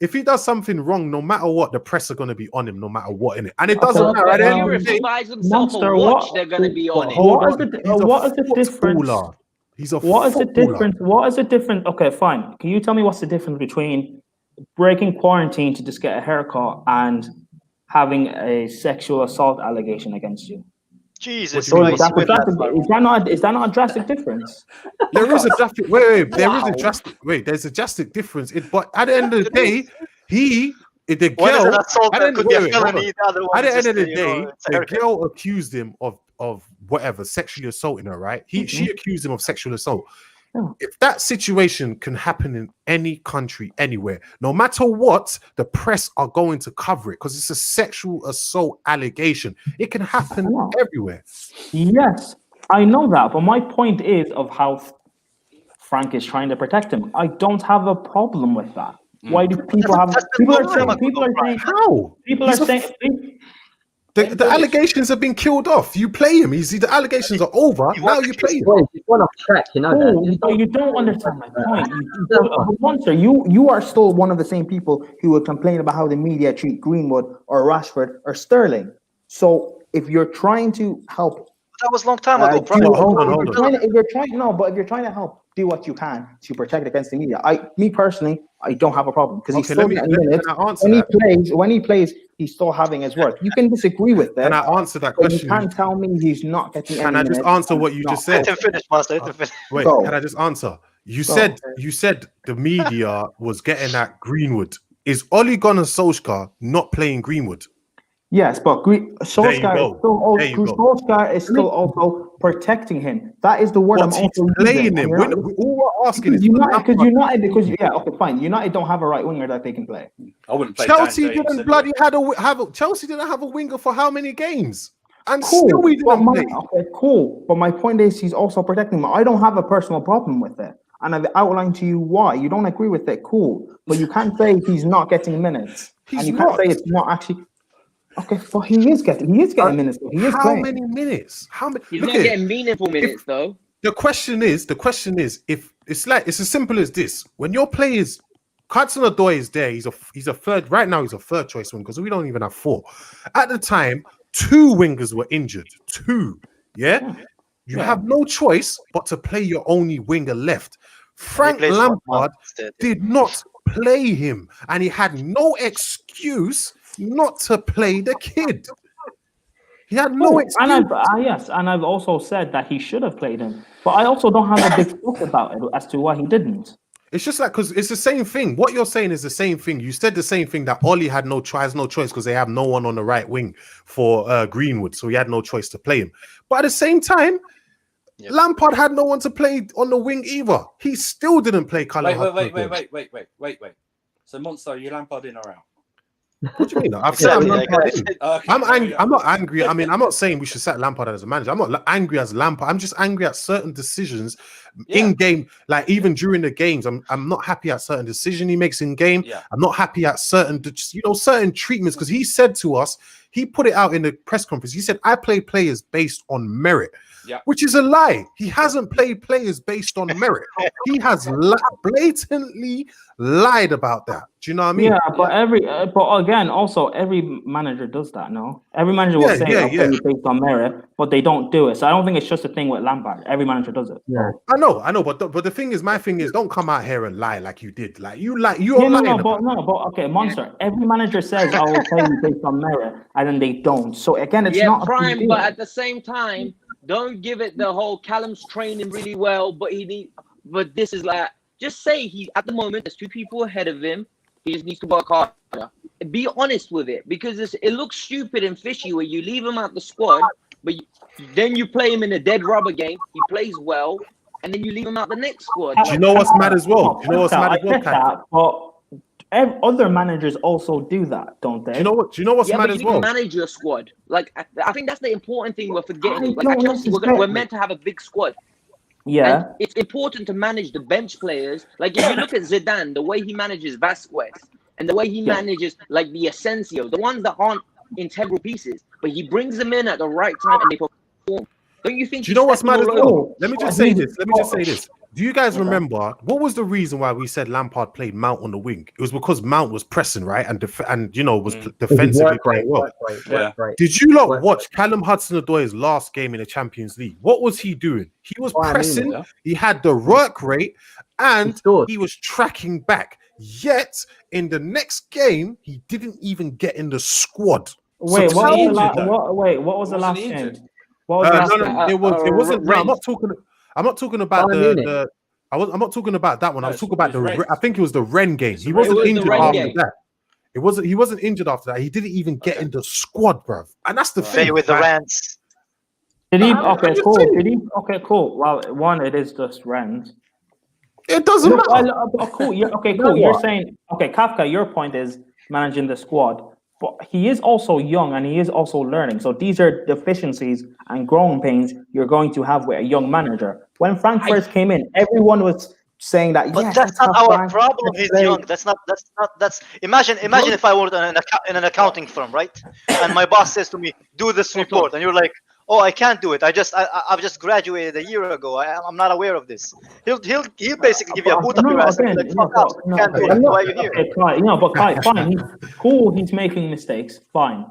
If he does something wrong, no matter what, the press are going to be on him, no matter what, innit? And it doesn't matter. If he buys himself a watch, they're going to be on him. What is the difference? He's a What is the difference? What is the difference? Okay, fine. Can you tell me what's the difference between breaking quarantine to just get a haircut and having a sexual assault allegation against you? Jesus Christ. Is that not a drastic difference? There is a drastic there's a drastic difference. But at the end of the day, the girl accused him of whatever, sexually assaulting her, right? She accused him of sexual assault. If that situation can happen in any country, anywhere, no matter what, the press are going to cover it because it's a sexual assault allegation. It can happen everywhere. Yes, I know that, but my point is of how Frank is trying to protect him. I don't have a problem with that. Why do people have? People are saying how? People are saying. The allegations have been killed off. You play him. The allegations are over. Now you play him. He's gone off track, you know that. So you don't understand my point. You are still one of the same people who would complain about how the media treat Greenwood or Rashford or Sterling. So if you're trying to help, that was a long time ago. Hold on. If you're trying to help, do what you can to protect against the media. Me personally, I don't have a problem because he's still getting minutes. When he plays, he's still having his work. You can disagree with that. Can I answer that question? You can't tell me he's not getting. Can I just answer what you just said? Wait, can I just answer? You said the media was getting at Greenwood. Is Ole Gunnar Solskjaer not playing Greenwood? Yes, but Solskjaer is still also protecting him. That is the word I'm also playing him. All we're asking is United, fine. United don't have a right winger that they can play. I wouldn't play. Chelsea didn't bloody Chelsea didn't have a winger for how many games? And still we didn't play. Okay, cool. But my point is he's also protecting him. I don't have a personal problem with it. And I've outlined to you why. You don't agree with it, cool. But you can't say he's not getting minutes. And you can't say it's not actually. Okay, but he is getting minutes. He is playing. Many minutes? How many? He's not getting meaningful minutes though. The question is, if it's as simple as this: when your players, Hudson-Odoi is there, he's a third. Right now, he's a third choice one because we don't even have four. At the time, 2 wingers were injured. 2, yeah. You have no choice but to play your only winger left. Frank Lampard did not play him, and he had no excuse not to play the kid. He had no excuse. And I've also said that he should have played him, but I also don't have a big talk about it as to why he didn't. It's just like because it's the same thing. What you're saying is the same thing. You said the same thing that Oli has no choice because they have no one on the right wing for Greenwood, so he had no choice to play him. But at the same time, Lampard had no one to play on the wing either. He still didn't play Callum. Wait. So Monster, are you Lampard in or out? What do you mean? I've said I'm angry. I'm not angry. I mean, I'm not saying we should set Lampard as a manager. I'm not angry as Lampard. I'm just angry at certain decisions in game. Like even during the games, I'm not happy at certain decision he makes in game. I'm not happy at certain treatments because he said to us he put it out in the press conference. He said, I play players based on merit, which is a lie. He hasn't played players based on merit. He has blatantly lied about that. Do you know what I mean? Yeah, but again, also every manager does that. No, every manager will say I'll play based on merit, but they don't do it. So I don't think it's just a thing with Lampard. Every manager does it. Yeah, I know, but the thing is, my thing is, don't come out here and lie like you did. Like you're lying. Okay, Monster. Every manager says I will play you based on merit, and then they don't. So again, it's not prime. But at the same time, don't give it the whole Callum's training really well, but this is like, just say he at the moment there's 2 people ahead of him. He just needs to work harder. Be honest with it, because it looks stupid and fishy where you leave him out the squad, but then you play him in a dead rubber game. He plays well, and then you leave him out the next squad. Do you know what's mad as well? But other managers also do that, don't they? Do you know what's mad as well? You manage your squad. Like I think that's the important thing we're forgetting. Like at Chelsea, we're meant to have a big squad. Yeah, and it's important to manage the bench players. Like if you look at Zidane, the way he manages Vasquez and the way he manages like the Asensio, the ones that aren't integral pieces, but he brings them in at the right time and they perform. Don't you think? Do you know what's mad as well? Let me just say this. Do you guys remember what was the reason why we said Lampard played Mount on the wing? It was because Mount was pressing, right, and was defensively playing well. Did you not watch Callum Hudson-Odoi's last game in the Champions League? What was he doing? He was pressing. He had the work rate, and he was tracking back. Yet in the next game, he didn't even get in the squad. What was the last game? It wasn't. No, I'm not talking about I'm not talking about that one. I was talking about I think it was the Ren game. He wasn't injured after that. He wasn't injured after that. He didn't even get in the squad, bruv. And that's the thing. With the rants. Did he? Okay, cool. Did he? Okay, cool. Well, one, it is just rents. It doesn't matter. Cool. Okay, cool. You're saying, okay, Kafka, your point is managing the squad. But he is also young and he is also learning. So these are deficiencies and growing pains you're going to have with a young manager. When Frank first came in, everyone was saying that. But that's not our problem. He's young. That's. Imagine if I were in an accounting firm, right? And my boss says to me, "Do this report," and you're like, "Oh, I can't do it. I've just graduated a year ago. I'm not aware of this." He'll basically give you a boot up your ass. Can't do it. Why are you here? But Kai, fine. He's cool. He's making mistakes. Fine.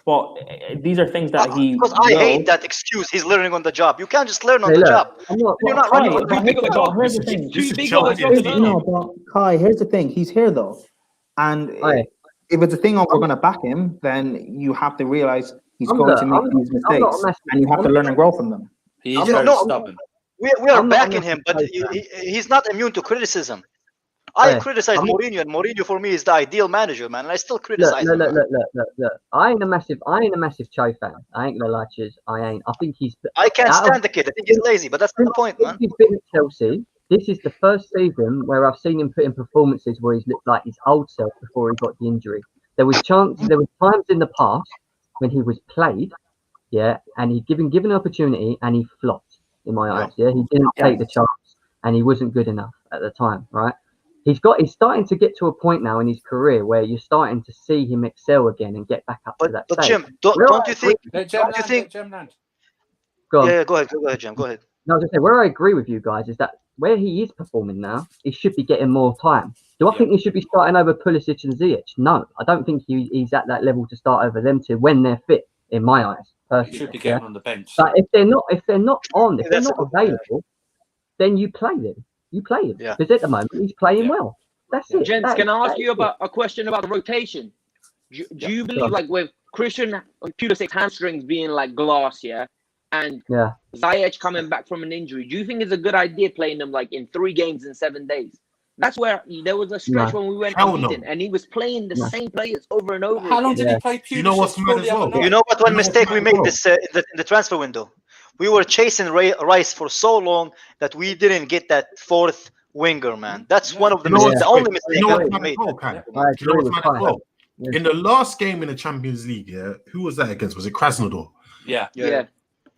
But these are things that he. Because I hate that excuse. He's learning on the job. You can't just learn on the job. You're not running. Here's the thing. Kai, here's the thing. He's here though, and if it's a thing of we're going to back him, then you have to realize. He's going to make these mistakes, and you have to learn and grow from them. He's very stubborn. We are backing him, but he's not immune to criticism. I criticize Mourinho, and Mourinho for me is the ideal manager, man. And I still criticize him. Look. I ain't a massive Cho fan. I ain't gonna lie to you. I ain't. I think he's. I can't stand the kid. I think he's lazy, but that's not the point, man. He's been at Chelsea. This is the first season where I've seen him put in performances where he's looked like his old self before he got the injury. There was times in the past when he was played, and he'd given an opportunity and he flopped in my eyes. He didn't take the chance and he wasn't good enough at the time, right? He's starting to get to a point now in his career where you're starting to see him excel again and get back up to that stage. Jim, don't you think? Go ahead, Jim. Go ahead. No, I was going to say, where I agree with you guys is that where he is performing now, he should be getting more time. Do I think he should be starting over Pulisic and Ziyech? No, I don't think he's at that level to start over them two when they're fit, in my eyes, personally. He should be getting on the bench. But if they're not available, then you play them. Because at the moment, he's playing well. That's it. Gents, can I ask you about a question about the rotation? Do you believe, like, with Christian Pulisic hamstrings being like glass, and Ziyech coming back from an injury, do you think it's a good idea playing them like in 3 games in 7 days? That's where there was a stretch when we went unbeaten, and he was playing the same players over and over. How long did he play Pulisic? You know what's mad as well? You know what? One mistake we made this in the transfer window. We were chasing Rice for so long that we didn't get that 4th winger, man. That's one of the mistakes. The only mistake that we made. In the last game in the Champions League, who was that against? Was it Krasnodar? Yeah.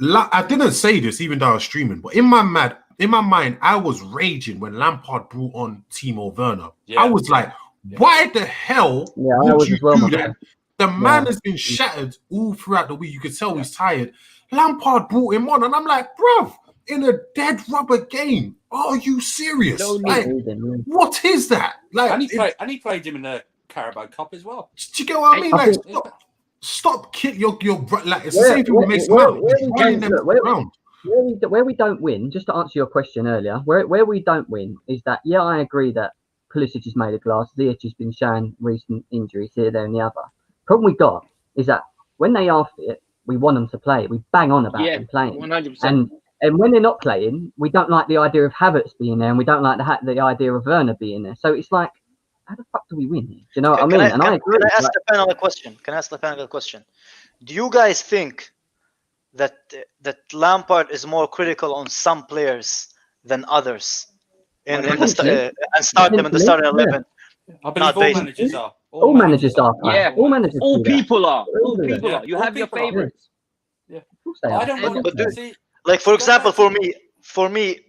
I didn't say this even though I was streaming, but in my mind, I was raging when Lampard brought on Timo Werner. I was like, why the hell would you do that? The man has been shattered all throughout the week. You could tell he's tired. Lampard brought him on, and I'm like, bruv, in a dead rubber game. Are you serious? Like, what is that? Like, and he played him in the Carabao Cup as well. Do you get what I mean? Like, stop kick your like it's the same thing with Mason Mount. Where we don't win, just to answer your question earlier, where we don't win is that, I agree that Pulisic is made of glass. Ziyech has been showing recent injuries here, there, and the other. Problem we got is that when they are fit, we want them to play. We bang on about them playing. 100%. And when they're not playing, we don't like the idea of Havertz being there, and we don't like the idea of Werner being there. So it's like, how the fuck do we win? Do you know what I mean? Can I ask the panel a question? Do you guys think that Lampard is more critical on some players than others and start them in the starting 11? I believe all managers are. All managers are. Yeah, all managers. All people are. All people are. You have your favorites. Yeah. I don't want to see. Like, for example, for me,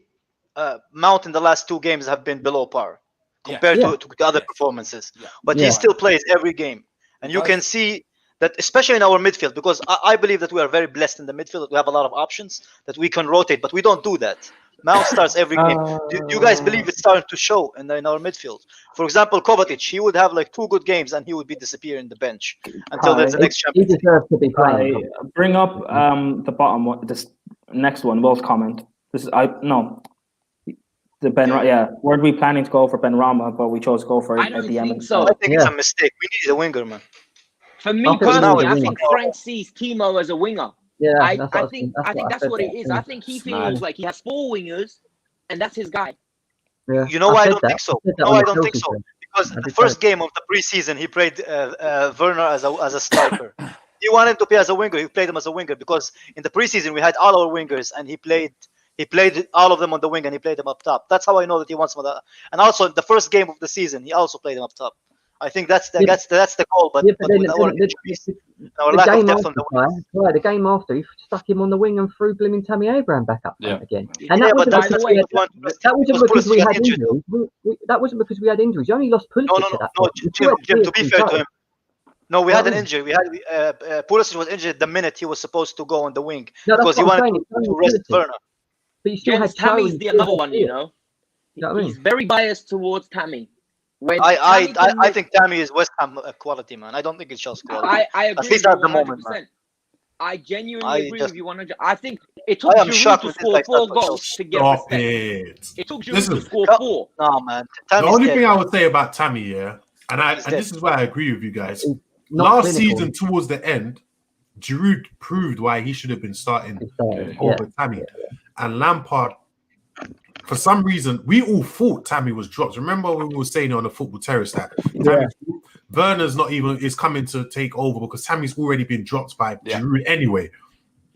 Mount in the last 2 games have been below par compared to the other performances. But he still plays every game. And you can see that, especially in our midfield, because I believe that we are very blessed in the midfield. We have a lot of options that we can rotate, but we don't do that. Mount starts every game. Do you guys believe it's starting to show in our midfield? For example, Kovacic, he would have like 2 good games and he would be disappearing the bench until there's the next champion. He deserves to be playing. Bring up the bottom one, this next one, Will's comment. This is the Ben. Yeah, weren't we planning to go for Ben Rama, but we chose to go for I don't the think so. I think it's a mistake. We need a winger, man. For me personally, I think Frank sees Timo as a winger. Yeah, I think that's what it is. I think he feels like he has 4 wingers, and that's his guy. Yeah. You know why I don't think so? No, I don't think so. Because the first game of the preseason, he played Werner as a striker. He wanted him to play as a winger. He played him as a winger because in the preseason we had all our wingers, and he played all of them on the wing, and he played them up top. That's how I know that he wants them. And also, the first game of the season, he also played them up top. I think that's the goal. But with our lack of depth on the wing. The game after, he stuck him on the wing and threw blooming Tammy Abraham back up again. And that wasn't because we had injuries. That wasn't because we had injuries. You only lost Pulisic at that point. Jim, to be fair to him. No, we had an injury. We had Pulisic was injured the minute he was supposed to go on the wing because he wanted to rest Werner. But you still had Tammy's the other one, you know. He's very biased towards Tammy. I think Tammy is West Ham quality, man. I don't think it's Chelsea quality. I agree. At least at the moment, man. I genuinely agree with you 100. I think it took Giroud to score 4 goals to get respect. It took Giroud to score 4. No, man. The only thing I would say about Tammy, and this is why I agree with you guys. Last season, towards the end, Giroud proved why he should have been starting over Tammy. And Lampard, for some reason, we all thought Tammy was dropped. Remember when we were saying on the football terrace that Werner's is coming to take over because Tammy's already been dropped by Giroud anyway.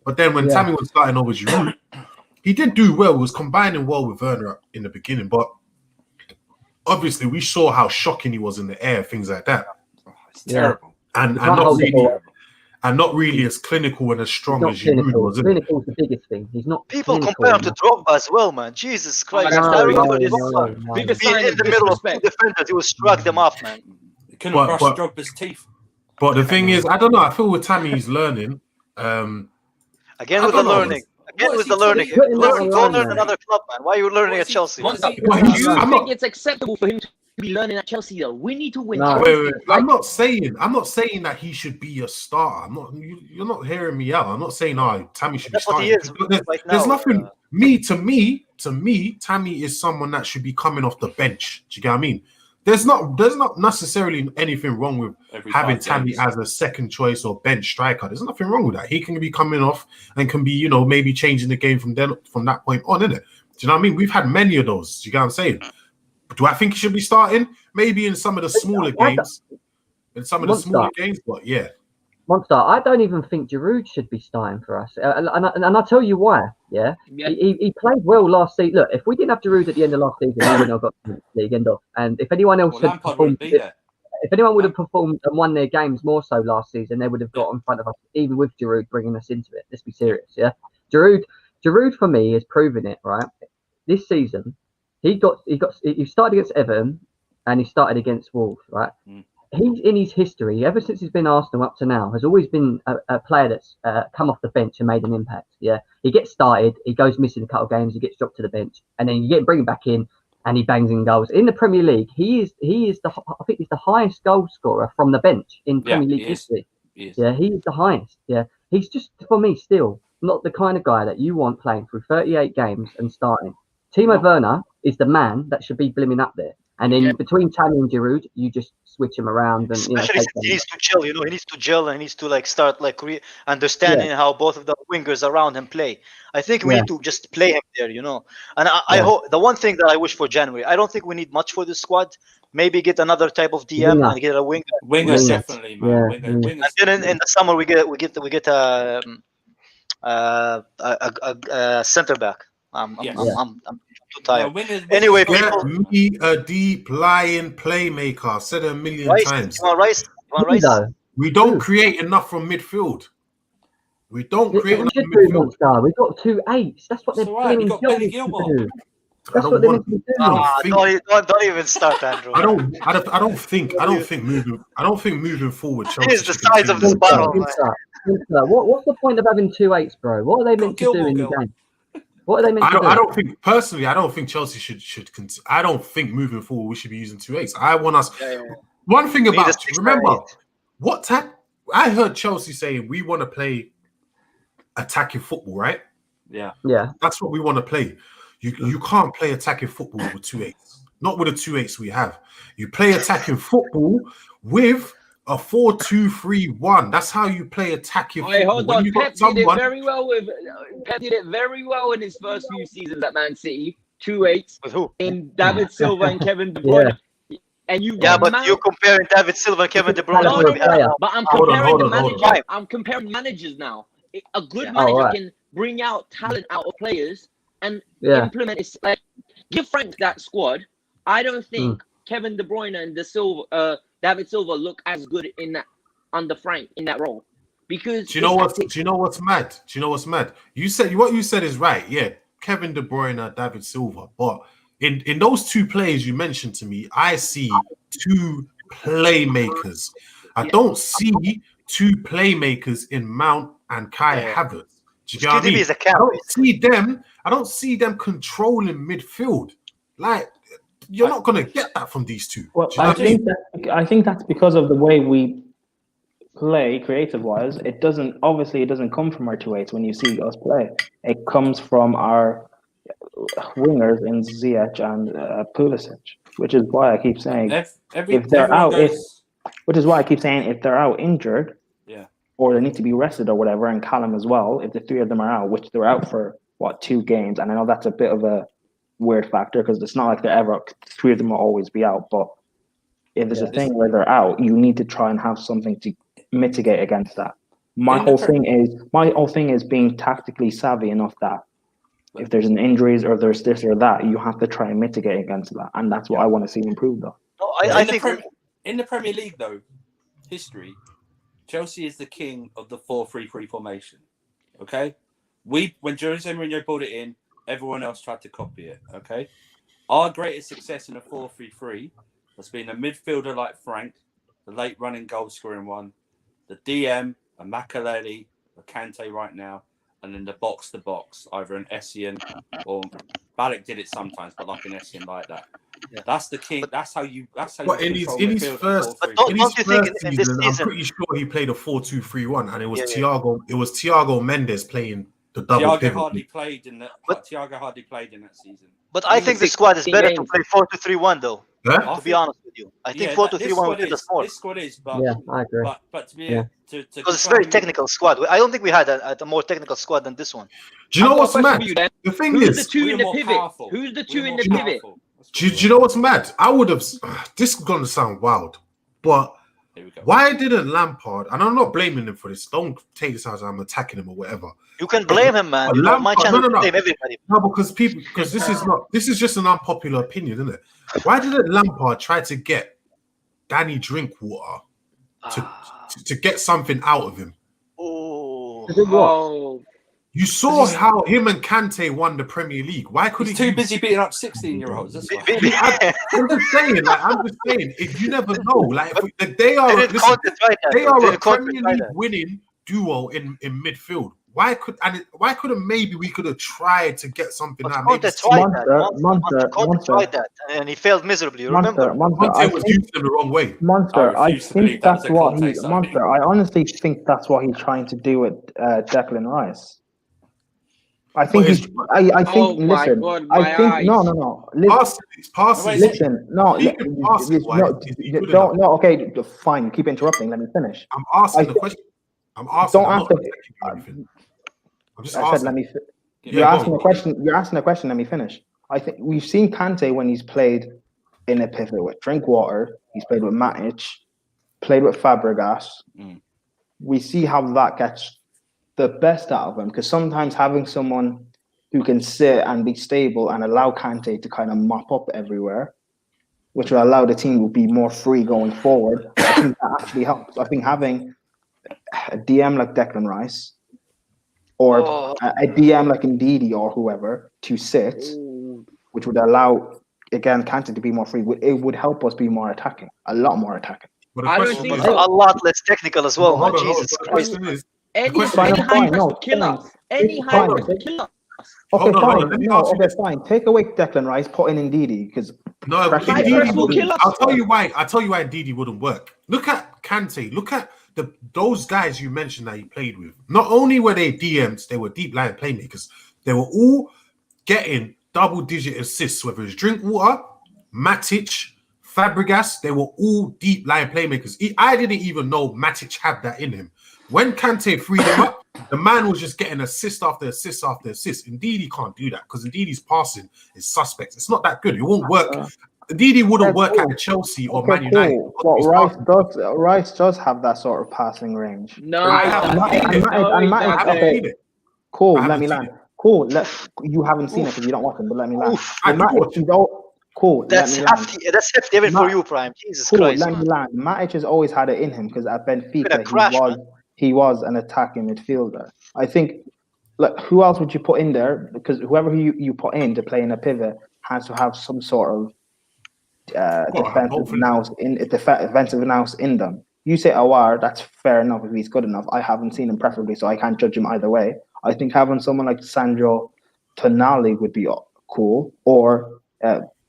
But then when Tammy was starting over Giroud, he did do well. He was combining well with Werner in the beginning, but obviously we saw how shocking he was in the air, things like that. It's terrible. And not really as clinical and as strong as Giroud was. Clinical is the biggest thing. He's not. People compare him to Drogba as well, man. Jesus Christ! I remember this. Being in the middle of 2 defenders, he would struck them off, man. He couldn't brush Drogba's teeth. But the thing is, I don't know. I feel with Tammy, he's learning. Again with the learning. Go learn another club, man. Why are you learning at Chelsea? Do you think it's acceptable for him to be learning at Chelsea though? We need to win. Wait. I'm not saying that he should be a star. You're not hearing me out. I'm not saying Tammy should be starting. There's nothing. To me, Tammy is someone that should be coming off the bench. Do you get what I mean? There's not necessarily anything wrong with having Tammy as a second choice or bench striker. There's nothing wrong with that. He can be coming off and can be, maybe changing the game from that point on, innit? Do you know what I mean? We've had many of those. Do you get what I'm saying? Do I think he should be starting? Maybe in some of the smaller games. But yeah. Monster, I don't even think Giroud should be starting for us. And I'll tell you why. Yeah. He played well last season. Look, if we didn't have Giroud at the end of last season, we wouldn't have got the league end off. And if anyone else had performed, if anyone would have performed and won their games more so last season, they would have got in front of us, even with Giroud bringing us into it. Let's be serious, yeah. Giroud for me has proven it, right? This season, he started against Everton and he started against Wolves, right? he's in his history, ever since he's been Arsenal up to now, has always been a player that's come off the bench and made an impact. Yeah, he gets started, he goes missing a couple of games, he gets dropped to the bench, and then you bring him back in, and he bangs in goals. In the Premier League, I think he's the highest goal scorer from the bench in Premier League history. Yeah, he's the highest. Yeah, he's just, for me, still not the kind of guy that you want playing through 38 games and starting. Timo Werner is the man that should be blimmin' up there. And then between Tammy and Giroud, you just switch him around and especially since he needs to chill. He needs to gel and he needs to like start like understanding how both of the wingers around him play. I think we need to just play him there, And I hope the one thing that I wish for January, I don't think we need much for this squad. Maybe get another type of DM and get a winger. Wingers definitely, man. Wingers. And then in the summer we get a center back. I'm too tired. Anyway, get me a deep lying playmaker. I've said it a million times. You want Rice? We don't create enough from midfield. We don't create enough from midfield. We've got 2 8s. That's what they're doing. That's what they're doing. Don't even start, Andrew. I don't think moving forward. Here's the size of this bottle. What's the point of having 2 8s, bro? What are they meant to do in the game? What are they meant to do? I don't think personally. I don't think Chelsea should. I don't think moving forward we should be using 2 8s. I want us. One thing about remember what I heard Chelsea saying we want to play attacking football, right? Yeah. That's what we want to play. You can't play attacking football with 2 8s. Not with the 2 8s we have. You play attacking football with a 4-2-3-1. That's how you play attacking football. Hold on. Pep did it very well in his first few seasons at Man City. 2 8s. With who? In David Silva and Kevin De Bruyne. And you're comparing David Silva and Kevin De Bruyne. But I'm comparing the managers. I'm comparing managers now. A good manager can bring out talent out of players and implement it. Like, give Frank that squad. I don't think Kevin De Bruyne and David Silva look as good in that under Frank in that role. Because do you know what's mad? You said what you said is right. Yeah, Kevin De Bruyne, David Silva. But in those 2 players you mentioned to me, I see 2 playmakers. I don't see 2 playmakers in Mount and Kai Havertz. Do you get what I mean? I don't see them controlling midfield. Like, you're not going to get that from these 2. Well, I think that's because of the way we play creative-wise. It doesn't come from our 2 8s when you see us play. It comes from our wingers in Ziyech and Pulisic, which is why I keep saying if they're out injured, or they need to be rested or whatever, and Callum as well, if the 3 of them are out, which they're out for 2 games, and I know that's a bit of a weird factor because it's not like they're ever 3 of them will always be out, but if there's a thing where they're out, you need to try and have something to mitigate against that. My whole thing is being tactically savvy enough that if there's an injuries or there's this or that, you have to try and mitigate against that, and that's what I want to see improved though. No, I think in the Premier League though, history, Chelsea is the king of the 4-3-3 formation. Okay, when Jose Mourinho brought it in, everyone else tried to copy it. Okay, our greatest success in a 4-3-3 has been a midfielder like Frank, the late running goal scoring one, the DM, a Makelele, a Kante right now, and then the box to box, either an Essien or Balak did it sometimes, but like an Essien like that. Yeah. That's the king. That's how you. But in his first season, I'm pretty sure he played a 4-2-3-1, and it was Thiago. It was Thiago Mendes playing the double pivot. Thiago hardly played in that season. But I think the squad is better to play 4-2-3-1 though. Huh? To be honest with you, I think 4-2-3-1 would fit us more. This squad is, but I agree. But to be because it's a very technical squad. I don't think we had a more technical squad than this one. Do you know what's mad? The thing is, who's the 2 in the pivot? Who's the 2 in the pivot? Do you know what's mad? I would have. This is going to sound wild, but why didn't Lampard? And I'm not blaming him for this. Don't take this as I'm attacking him or whatever. You can blame him, man. You Lampard, my channel to blame everybody. No, because this is just an unpopular opinion, isn't it? Why didn't Lampard try to get Danny Drinkwater to get something out of him? Oh, You saw how him and Kante won the Premier League. Why could He's he too busy beating up 16-year-olds? That's why. I'm just saying, if you never know, like if they are a Premier League winning duo in midfield. Why couldn't maybe we could have tried to get something out? Monster tried that, and he failed miserably. Remember, Monster was using them the wrong way. Monster, I think that's what he. Monster, I honestly think that's what he's trying to do with Declan Rice. I think he's. I think. Listen. I think. No. Listen. No. No. Okay. Fine. Keep interrupting. Let me finish. I'm asking the question. I'm asking. Don't answer. I'm just asking. Let me. You're asking a question. You're asking a question. Let me finish. I think we've seen Kante when he's played in a pivot with Drinkwater. He's played with Matic. Played with Fabregas. We see how that gets the best out of him, because sometimes having someone who can sit and be stable and allow Kante to kind of mop up everywhere, which will allow the team to be more free going forward, I think that actually helps. I think having a DM like Declan Rice or a DM like Ndidi or whoever to sit, which would allow, again, Kante to be more free, it would help us be more attacking, a lot more attacking. I don't think so. A lot less technical as well, man. Jesus Christ. Any high press will kill us. Any high press will kill us. Okay, fine. Fine. Take away Declan Rice, put in Ndidi, because I'll tell you why Ndidi wouldn't work. Look at Kante. Look at those guys you mentioned that he played with. Not only were they DMs, they were deep line playmakers. They were all getting double-digit assists, whether it's Drinkwater, Matic, Fabregas. They were all deep line playmakers. I didn't even know Matic had that in him. When Kante freed him up, the man was just getting assist after assist after assist. Indeed, he can't do that because Indeed's passing is suspect. It's not that good. It won't work. Indeed, wouldn't work at Chelsea or Man United. Well, Rice does have that sort of passing range. No, cool. Let me land. Cool. You haven't seen it because you don't watch him, but let me land. Cool. That's hefty even for you, Prime. Jesus Christ. Let me land. Matic has always had it in him because at Benfica he was an attacking midfielder. I think, who else would you put in there? Because whoever you put in to play in a pivot has to have some sort of defensive nous in them. You say Awar, that's fair enough if he's good enough. I haven't seen him preferably, so I can't judge him either way. I think having someone like Sandro Tonali would be cool, or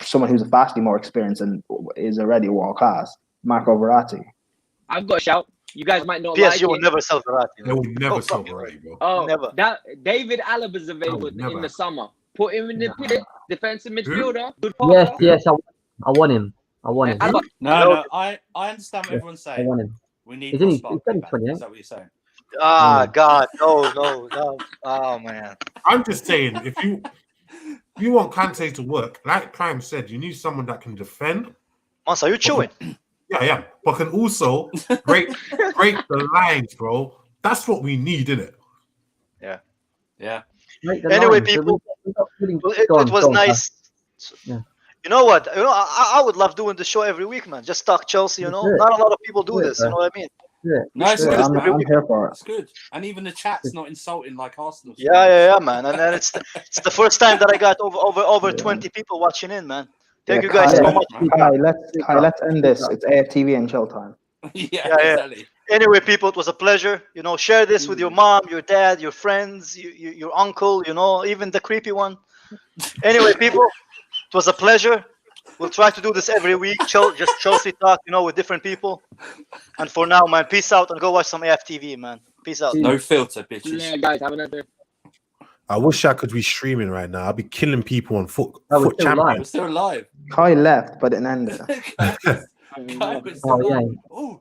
someone who's vastly more experienced and is already world class, Marco Verratti. I've got a shout. You guys might not PSG will never sell Verratti. They will never sell Verratti, bro. Oh, never. That David Alaba's available in the summer. Put him in the pit, defensive midfielder. Good yes, I want him. No, I understand what everyone's saying. I want him. We need He's back. 28. Is that what you're saying? God, no. Oh man. I'm just saying, if you want Kante to work, like Prime said, you need someone that can defend. Monster, are you chewing? Yeah, but can also break the lines, bro. That's what we need, isn't it? Yeah. Anyway, people, it was nice. Yeah. You know what? I would love doing the show every week, man. Just talk Chelsea. Not a lot of people do this. You know what I mean? Yeah. Nice. I'm here for it. It's good, and even the chat's not insulting like Arsenal. Yeah, man. And then it's the first time that I got over 20 people watching in, man. Thank you guys so much. Let's end this. It's AFTV and chill time. Yeah. Exactly. Anyway, people, it was a pleasure. Share this with your mom, your dad, your friends, your uncle. Even the creepy one. Anyway, people, it was a pleasure. We'll try to do this every week. Just Chelsea talk, with different people. And for now, man, peace out and go watch some AFTV, man. Peace out. No filter, bitches. Yeah, guys, have a nice day. I wish I could be streaming right now. I'd be killing people on foot We're still alive. Kai left, but it ended. Kai was still alive.